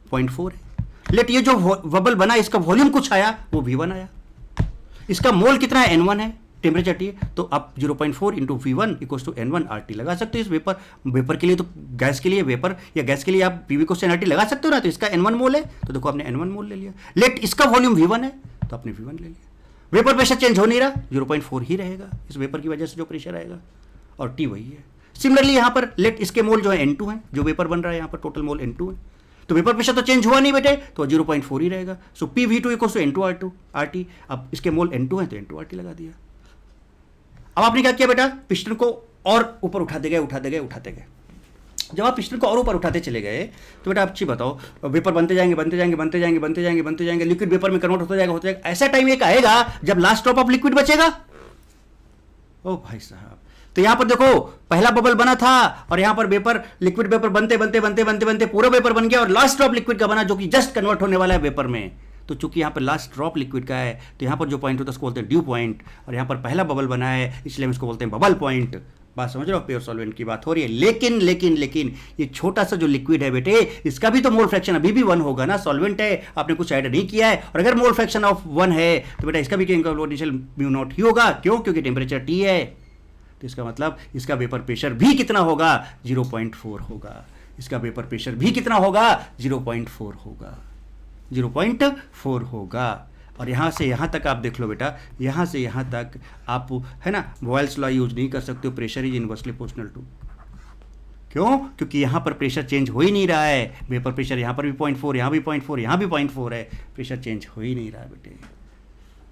Speaker 1: 0.4 है। लेट ये जो बबल बना इसका वॉल्यूम कुछ आया, वो V1 आया, इसका मोल कितना है, N1 है, टेम्परेचर T है, तो आप 0.4 into V1 equal to N1 RT लगा सकते हो। इस वेपर के लिए, तो गैस के लिए वेपर या गैस के लिए आप पीवी को NRT लगा सकते हो ना, तो इसका N1 मोल है, तो देखो आपने N1 मोल ले लिया। लेट इसका वॉल्यूम V1 है, तो आपने V1 ले लिया। वेपर प्रेशर चेंज हो नहीं रहा, 0.4 ही रहेगा, इस वेपर की वजह से जो प्रेशर आएगा, और T वही है। सिमिलरली यहां पर लेट इसके मोल जो है N2 है, जो वेपर बन रहा है यहां पर टोटल मोल N2 है, तो वेपर प्रेशर तो चेंज हुआ नहीं बेटे, तो 0.4 ही रहेगा। So PV2 equal to N2 RT। अब इसके मोल N2 है तो N2 RT लगा दिया। अब आपने क्या किया बेटा, पिस्टन को और ऊपर उठाते गए। जब आप पिस्टन को और ऊपर उठाते चले गए तो बेटा आप अच्छी बताओ, वेपर बनते जाएंगे, लिक्विड वेपर में कन्वर्ट होता जाएगा। ऐसा टाइम एक आएगा जब लास्ट ड्रॉप ऑफ लिक्विड बचेगा। ओ भाई साहब, तो यहां पर देखो पहला बबल बना था और यहां पर वेपर लिक्विड वेपर बनते पूरा वेपर बन गया और लास्ट ड्रॉप लिक्विड का बना जो कि जस्ट कन्वर्ट होने वाला है वेपर में। तो चूंकि यहाँ पर लास्ट ड्रॉप लिक्विड का है तो यहाँ पर जो पॉइंट होता है उसको बोलते हैं ड्यू पॉइंट, और यहाँ पर पहला बबल बना है इसलिए हम इसको बोलते हैं बबल पॉइंट। बात समझ रहे हो, प्योर सॉल्वेंट की बात हो रही है। लेकिन लेकिन लेकिन ये छोटा सा जो लिक्विड है बेटे, इसका भी तो मोल फ्रैक्शन अभी भी 1 होगा ना, सॉल्वेंट है, आपने कुछ ऐड नहीं किया है, और अगर मोल फ्रैक्शन ऑफ 1 है तो बेटा इसका भी केमिकल पोटेंशियल म्यू नॉट ही होगा। क्यों? क्योंकि टेम्परेचर T है, तो इसका मतलब इसका वेपर प्रेशर भी कितना होगा? 0.4 होगा। इसका वेपर प्रेशर भी कितना होगा? 0.4 होगा, 0.4 होगा। और यहाँ से यहाँ तक आप देख लो बेटा, यहाँ से यहाँ तक आप है ना बॉयल्स लॉ यूज नहीं कर सकते हो, pressure is inversely proportional to. क्यों? क्योंकि यहाँ पर प्रेशर चेंज हो ही नहीं रहा है, वेपर प्रेशर यहाँ पर भी 0.4, यहाँ भी 0.4, यहाँ भी 0.4 है, प्रेशर चेंज हो ही नहीं रहा है बेटे।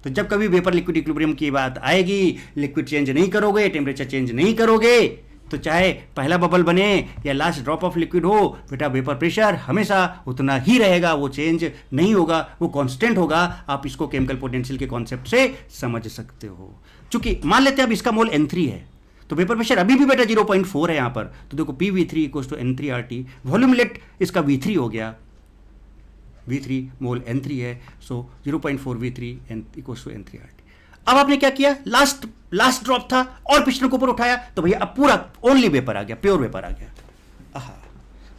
Speaker 1: तो जब कभी वेपर लिक्विड इक्विलिब्रियम की बात आएगी, लिक्विड चेंज नहीं करोगे, टेम्परेचर चेंज नहीं करोगे, तो चाहे पहला बबल बने या लास्ट ड्रॉप ऑफ लिक्विड हो, बेटा वेपर प्रेशर हमेशा उतना ही रहेगा, वो चेंज नहीं होगा, वो कांस्टेंट होगा। आप इसको केमिकल पोटेंशियल के कॉन्सेप्ट से समझ सकते हो। चूंकि मान लेते हैं अब इसका मोल N3 है, तो वेपर प्रेशर अभी भी बेटा 0.4 है यहाँ पर, तो देखो PV3 = N3RT, वॉल्यूम लेट इसका V3 हो गया, V3 मोल N3 है, सो 0.4 V3 = N3RT। अब आपने क्या किया, लास्ट ड्रॉप था और पिस्टन को ऊपर उठाया, तो भैया अब पूरा ओनली वेपर आ गया, प्योर वेपर आ गया। आहा,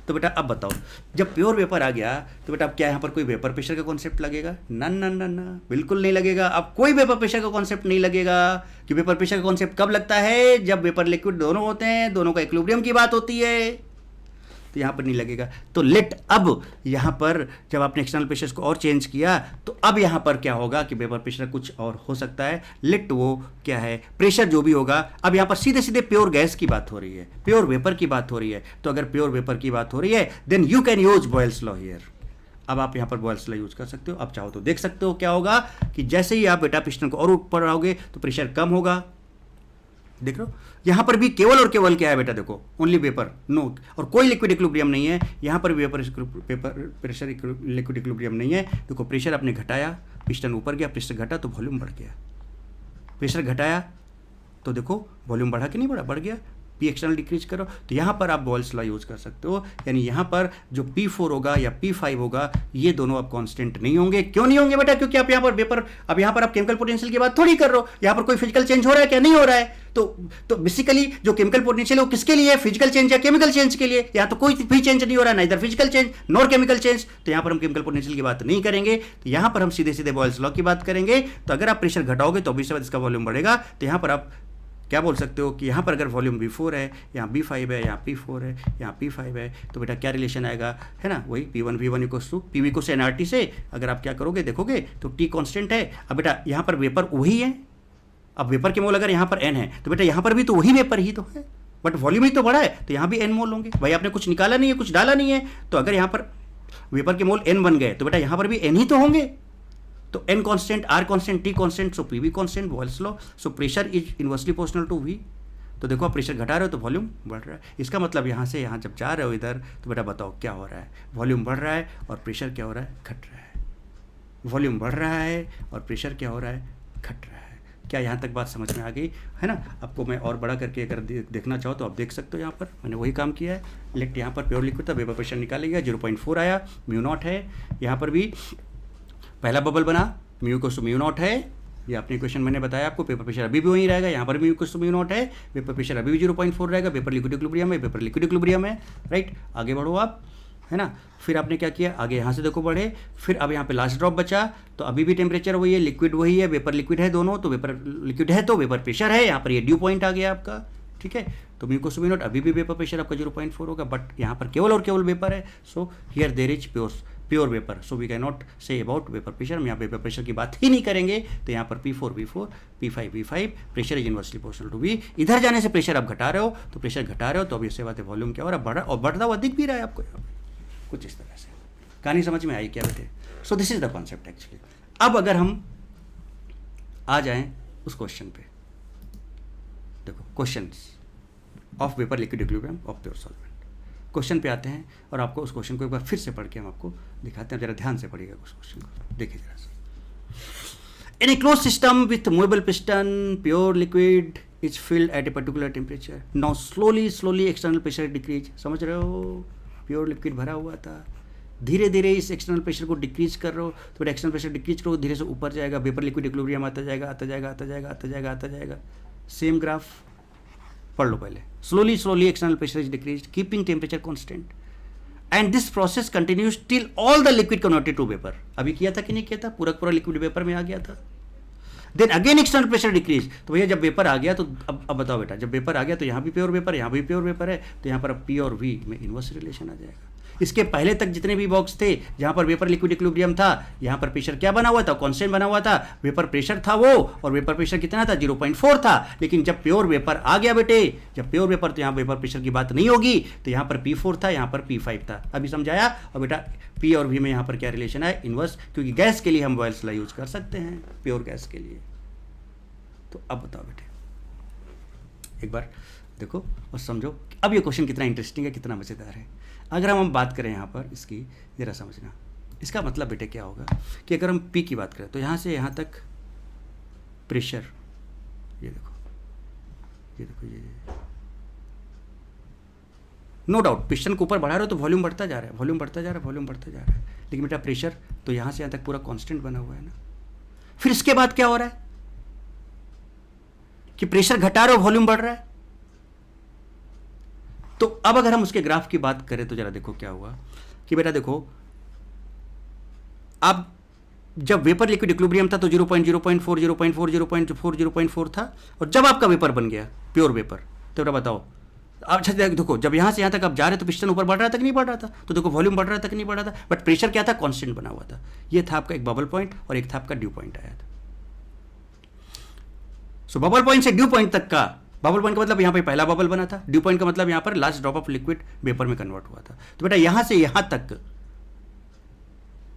Speaker 1: तो बेटा अब बताओ, जब प्योर वेपर आ गया तो बेटा अब क्या यहाँ पर कोई वेपर प्रेशर का कॉन्सेप्ट लगेगा? ना ना ना ना, बिल्कुल नहीं लगेगा। अब कोई वेपर प्रेशर का कॉन्सेप्ट नहीं लगेगा, कि वेपर प्रेशर का कॉन्सेप्ट कब लगता है? जब वेपर लिक्विड दोनों होते हैं, दोनों का इक्विलिब्रियम की बात होती है, तो यहाँ पर नहीं लगेगा। तो लेट अब यहाँ पर जब आपने एक्सटर्नल प्रेशर को और चेंज किया, तो अब यहाँ पर क्या होगा कि वेपर प्रेशर कुछ और हो सकता है। लेट वो क्या है, प्रेशर जो भी होगा, अब यहाँ पर सीधे सीधे प्योर गैस की बात हो रही है, प्योर वेपर की बात हो रही है। तो अगर प्योर वेपर की बात हो रही है, then you can use Boyle's law here. अब आप यहाँ पर बॉयल्स लॉ यूज कर सकते हो। अब चाहो तो देख सकते हो क्या होगा कि जैसे ही आप बेटा पिस्टन को और ऊपर आओगे तो प्रेशर कम होगा। देख लो यहाँ पर भी केवल और केवल क्या है बेटा, देखो ओनली वेपर, नो, और कोई लिक्विड इक्विलिब्रियम नहीं है। यहाँ पर वेपर प्रेशर लिक्विड इक्विलिब्रियम नहीं है। देखो प्रेशर आपने घटाया, पिस्टन ऊपर गया, प्रेशर घटा तो वॉल्यूम बढ़ गया, प्रेशर घटाया तो देखो वॉल्यूम बढ़ा कि नहीं बढ़ा, बढ़ गया। P एक्सटर्नल डिक्रीज करो, तो यहाँ पर आप बॉयल्स लॉ यूज कर सकते हो। यानी यहाँ पर जो P4 होगा या P5 होगा, ये दोनों अब कांस्टेंट नहीं होंगे। क्यों नहीं होंगे बेटा? क्योंकि आप यहाँ पर वेपर, अब यहाँ पर आप केमिकल पोटेंशियल की बात थोड़ी कर रहे हो, यहाँ पर कोई फिजिकल चेंज हो रहा है क्या? नहीं हो रहा है। तो बेसिकली जो केमिकल पोटेंशियल है वो किसके लिए है? फिजिकल चेंज या केमिकल चेंज के लिए? यहाँ तो कोई भी चेंज नहीं हो रहा है, ना इधर physical change nor chemical change, तो यहाँ पर हम केमिकल पोटेंशियल की बात नहीं करेंगे। तो यहाँ पर हम सीधे सीधे बॉयल्स लॉ की बात करेंगे। तो अगर आप प्रेशर घटाओगे तो ऑब्वियसली इसका वॉल्यूम बढ़ेगा। तो यहाँ पर आप क्या बोल सकते हो कि यहाँ पर अगर वॉल्यूम V4 है, यहाँ B5 है, यहाँ P4 है, यहाँ P5 है, तो बेटा क्या रिलेशन आएगा, है ना, वही P1 V1 = PV = nRT से अगर आप क्या करोगे देखोगे तो T कांस्टेंट है। अब बेटा यहाँ पर वेपर वही है, अब वेपर के मोल अगर यहाँ पर n है तो बेटा यहाँ पर भी तो वही वेपर ही तो है, बट वॉल्यूम ही तो बड़ा है, तो यहाँ भी n मोल होंगे। भाई आपने कुछ निकाला नहीं है, कुछ डाला नहीं है, तो अगर यहाँ पर वेपर के मोल n बन गए तो बेटा यहाँ पर भी n ही तो होंगे। तो n constant, R constant, T constant, so PV constant, Boyle's law, so pressure is inversely proportional to V। तो देखो आप प्रेशर घटा रहे हो तो वॉल्यूम बढ़ रहा है। इसका मतलब यहाँ से यहाँ जब जा रहे हो इधर, तो बेटा बताओ क्या हो रहा है, वॉल्यूम बढ़ रहा है और प्रेशर क्या हो रहा है, घट रहा है। वॉल्यूम बढ़ रहा है और प्रेशर क्या हो रहा है, घट रहा है। क्या यहाँ तक बात समझ में आ गई है ना? आपको मैं और बड़ा करके अगर देखना चाहो तो आप देख सकते हो, यहाँ पर मैंने वही काम किया है। लेट यहाँ पर प्योर लिक्विड था, वेपर प्रेशर निकालेगा, 0.4 आया, म्यू नॉट है। यहाँ पर भी पहला बबल बना, म्यू = म्यू नॉट है, ये अपने क्वेश्चन मैंने बताया आपको। पेपर प्रेशर अभी भी वहीं रहेगा, यहाँ पर म्यू = म्यू नॉट है, वेपर प्रेशर अभी भी 0.4 रहेगा। वेपर लिक्विड इक्विलिब्रियम है, वेपर लिक्विड इक्विलिब्रियम है, राइट। आगे बढ़ो आप, है ना। फिर आपने क्या किया, आगे यहाँ से देखो बढ़े, फिर अब यहाँ पे लास्ट ड्रॉप बचा, तो अभी भी टेम्परेचर वही है, लिक्विड वही है, वेपर लिक्विड है दोनों, तो वेपर लिक्विड है तो वेपर प्रेशर है, यहाँ पर ये ड्यू पॉइंट आ गया आपका, ठीक है। तो म्यू = म्यू नॉट, अभी भी वेपर प्रेशर आपका 0.4 होगा, बट यहाँ पर केवल और केवल वेपर है। So here there is pure vapour, so we can not say about vapour pressure. हम यहाँ वेपर प्रेशर की बात ही नहीं करेंगे। तो यहाँ पर P4 V4, P5 V5, pressure is inversely proportional to V। इधर जाने से प्रेशर आप घटा रहे हो, तो प्रेशर घटा रहे हो तो अब इससे बात है वॉल्यूम क्या हो रहा है, बढ़ रहा, और बढ़ता हुआ दिख भी रहा है आपको यहाँ पे। कुछ इस तरह से कहानी समझ में आई क्या बेटे? So this is the concept actually. अब अगर हम आ जाएं उस क्वेश्चन पे, देखो question of vapour liquid equilibrium of pure solvent, question पे आते हैं और आपको उस क्वेश्चन को एक बार फिर से पढ़ के हम आपको दिखाते हैं। जरा ध्यान से पढ़िएगा उस क्वेश्चन को, देखिए जरा सा। In a close system with movable piston, pure liquid is filled at a particular temperature. Now slowly external pressure decrease. समझ रहे हो, प्योर लिक्विड भरा हुआ था, धीरे धीरे इस एक्सटर्नल प्रेशर को डिक्रीज कर रहे हो तो बेटा एक्सटर्नल प्रेशर डिक्रीज करो, धीरे से ऊपर जाएगा, वेपर लिक्विड इक्विलिब्रियम आता जाएगा आता जाएगा आता जाएगा आता जाएगा आता जाएगा। सेम ग्राफ पढ़ लो पहले। Slowly slowly external pressure is decrease keeping temperature constant and this process continues till all the liquid converted to vapour. अभी किया था कि नहीं किया था, पूरा पूरा लिक्विड वेपर में आ गया था। Then again external pressure decrease, तो भैया जब वेपर आ गया तो अब बताओ बेटा, जब वेपर आ गया तो यहाँ भी प्योर वेपर, यहाँ भी प्योर वेपर है, तो यहाँ पर अब पी और वी में इनवर्स रिलेशन आ जाएगा। इसके पहले तक जितने भी बॉक्स थे जहाँ पर वेपर लिक्विड इक्विलिब्रियम था, यहाँ पर प्रेशर क्या बना हुआ था, कांस्टेंट बना हुआ था, वेपर प्रेशर था वो, और वेपर प्रेशर कितना था 0.4 था। लेकिन जब प्योर वेपर आ गया बेटे, जब प्योर वेपर, तो यहाँ वेपर प्रेशर की बात नहीं होगी, तो यहाँ पर P4 था, यहाँ पर P5 था। अभी समझाया। और बेटा P और V में यहाँ पर क्या रिलेशन है, इनवर्स, क्योंकि गैस के लिए हम बॉयल्स लॉ यूज कर सकते हैं, प्योर गैस के लिए। तो अब बताओ बेटे, एक बार देखो और समझो अब ये क्वेश्चन कितना इंटरेस्टिंग है, कितना मज़ेदार है। अगर हम बात करें यहाँ पर इसकी, ज़रा समझना, इसका मतलब बेटे क्या होगा कि अगर हम P की बात करें तो यहाँ से यहाँ तक प्रेशर, ये देखो ये देखो ये नो डाउट पिस्टन को ऊपर बढ़ा रहे हो तो वॉल्यूम बढ़ता जा रहा है, वॉल्यूम बढ़ता जा रहा है, वॉल्यूम बढ़ता जा रहा है, लेकिन बेटा प्रेशर तो यहाँ से यहाँ तक पूरा कांस्टेंट बना हुआ है ना। फिर इसके बाद क्या हो रहा है कि प्रेशर घटा रहे हो, वॉल्यूम बढ़ रहा है। तो अब अगर हम उसके ग्राफ की बात करें तो जरा देखो क्या हुआ कि बेटा देखो, अब जब वेपर लिक्विड इक्विलिब्रियम था तो 0.0.4 0.4 0.4 0.4 था, और जब आपका वेपर बन गया प्योर वेपर तो बेटा बताओ। अब अच्छा देखो, जब यहां से यहां तक आप जा रहे तो पिस्टन ऊपर बढ़ रहा था कि नहीं बढ़ रहा था, तो देखो वॉल्यूम बढ़ रहा था कि नहीं बढ़ रहा था, बट प्रेशर क्या था, कांस्टेंट बना हुआ था। ये था आपका एक बबल पॉइंट और एक था आपका ड्यू पॉइंट आया था। सो बबल पॉइंट से ड्यू पॉइंट तक का, बबल पॉइंट का मतलब यहाँ पे पहला बबल बना था, ड्यू पॉइंट का मतलब यहाँ पर last drop of liquid vapour में कन्वर्ट हुआ था। तो बेटा यहाँ से यहाँ तक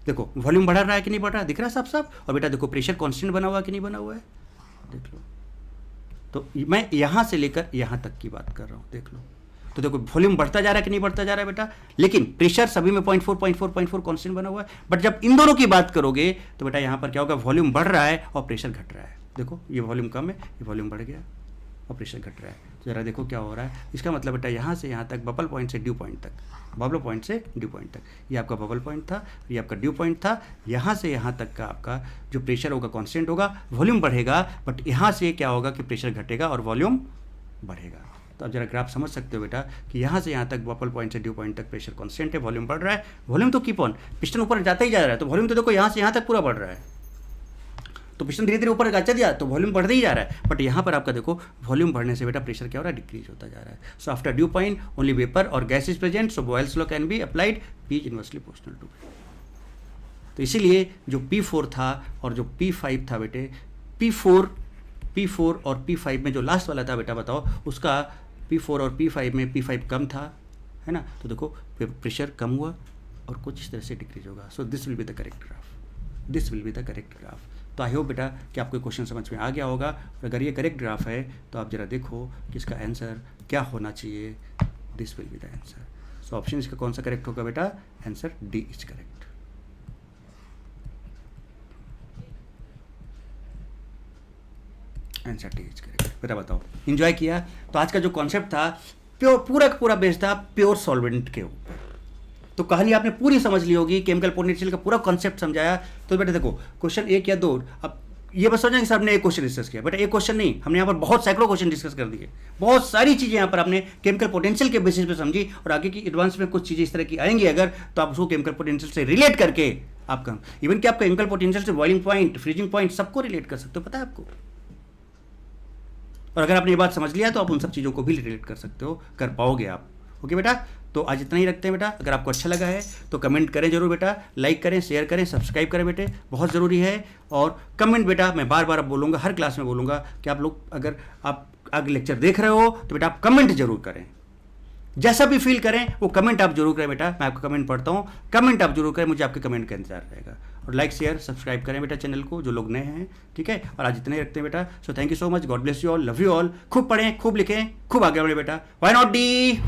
Speaker 1: देखो वॉल्यूम बढ़ा रहा है कि नहीं बढ़ रहा है, दिख रहा है साफ साफ। और बेटा देखो प्रेशर कांस्टेंट बना हुआ कि नहीं बना हुआ है, देख लो। तो मैं यहाँ से लेकर यहाँ तक की बात कर रहा हूँ, देख लो। तो देखो वॉल्यूम बढ़ता जा रहा है कि नहीं बढ़ता जा रहा है बेटा, लेकिन प्रेशर सभी में 0.4 कांस्टेंट बना हुआ है। बट जब इन दोनों की बात करोगे तो बेटा यहाँ पर क्या होगा, वॉल्यूम बढ़ रहा है और प्रेशर घट रहा है। देखो ये वॉल्यूम कम है, ये वॉल्यूम बढ़ गया और प्रेशर घट रहा है। तो जरा देखो क्या हो रहा है, इसका मतलब बेटा यहाँ से यहाँ तक बबल पॉइंट से ड्यू पॉइंट तक, बबल पॉइंट से ड्यू पॉइंट तक, ये आपका बबल पॉइंट था, ये आपका ड्यू पॉइंट था। यहाँ से यहाँ तक का आपका जो प्रेशर होगा कांस्टेंट होगा, वॉल्यूम बढ़ेगा, बट यहाँ से क्या होगा कि प्रेशर घटेगा और वॉल्यूम बढ़ेगा। तो अब जरा ग्राफ समझ सकते हो बेटा कि यहाँ से यहाँ तक बबल पॉइंट से ड्यू पॉइंट तक प्रेशर कांस्टेंट है, वॉल्यूम बढ़ रहा है। वॉल्यूम तो कीप ऑन, पिस्टन ऊपर जाता ही जा रहा है, तो वॉल्यूम तो देखो यहाँ से यहाँ तक पूरा बढ़ रहा है। तो पिस्टन धीरे धीरे ऊपर जाता दिया तो वॉल्यूम बढ़ते ही जा रहा है, बट यहाँ पर आपका देखो वॉल्यूम बढ़ने से बेटा प्रेशर क्या हो रहा है, डिक्रीज होता जा रहा है। So after dew point only vapour or gas is present, so Boyle's law can be applied, P is inversely proportional to. तो इसीलिए जो P4 था और जो P5 था बेटे, P4 और P5 में जो लास्ट वाला था बेटा बताओ, उसका P4 और P5 में P5 कम था, है ना। तो देखो प्रेशर कम हुआ और कुछ इस तरह से डिक्रीज होगा। So this will be the correct graph, this will be the correct graph. तो आई होप बेटा कि आपको क्वेश्चन समझ में आ गया होगा। और अगर ये करेक्ट ग्राफ है तो आप जरा देखो कि इसका आंसर क्या होना चाहिए, this will be the answer. So option इसका कौन सा करेक्ट होगा बेटा, answer D is correct. Answer D is correct. बेटा बताओ एंजॉय किया। तो आज का जो कॉन्सेप्ट था प्योर, पूरा का पूरा बेस्ड था प्योर सॉल्वेंट के ऊपर। तो कहानी आपने पूरी समझ ली होगी, केमिकल पोटेंशियल का पूरा कॉन्सेप्ट समझाया। तो बेटा देखो क्वेश्चन 1 या 2, अब ये बस समझें कि सर ने एक क्वेश्चन डिस्कस किया, बेटा एक क्वेश्चन नहीं, हमने यहाँ पर बहुत सैकड़ों क्वेश्चन डिस्कस कर दिए। बहुत सारी चीज़ें यहाँ पर आपने केमिकल पोटेंशियल के बेसिस पे समझी, और आगे की एडवांस में कुछ चीज़ें इस तरह की आएंगी अगर, तो आप उसको केमिकल पोटेंशियल से रिलेट करके आपका इवन कि आप केमिकल पोटेंशियल से बॉइलिंग पॉइंट, फ्रीजिंग पॉइंट सबको रिलेट कर सकते हो, पता है आपको। और अगर आपने ये बात समझ लिया तो आप उन सब चीज़ों को भी रिलेट कर सकते हो, कर पाओगे आप। ओके बेटा, तो आज इतना ही रखते हैं बेटा। अगर आपको अच्छा लगा है तो कमेंट करें जरूर बेटा, लाइक करें, शेयर करें, सब्सक्राइब करें बेटे, बहुत ज़रूरी है। और कमेंट बेटा मैं बार बार अब बोलूँगा, हर क्लास में बोलूँगा कि आप लोग अगर आप आगे लेक्चर देख रहे हो तो बेटा आप कमेंट जरूर करें, जैसा भी फील करें वो कमेंट आप जरूर करें बेटा। मैं आपका कमेंट पढ़ता हूँ, कमेंट आप जरूर करें, मुझे आपके कमेंट का इंतजार रहेगा। और लाइक शेयर सब्सक्राइब करें बेटा चैनल को, जो लोग नए हैं, ठीक है। और आज इतने ही रखते हैं बेटा। So thank you so much, God bless you all, love you all. खूब पढ़ें, खूब लिखें, खूब आगे बढ़े बेटा। Why not D.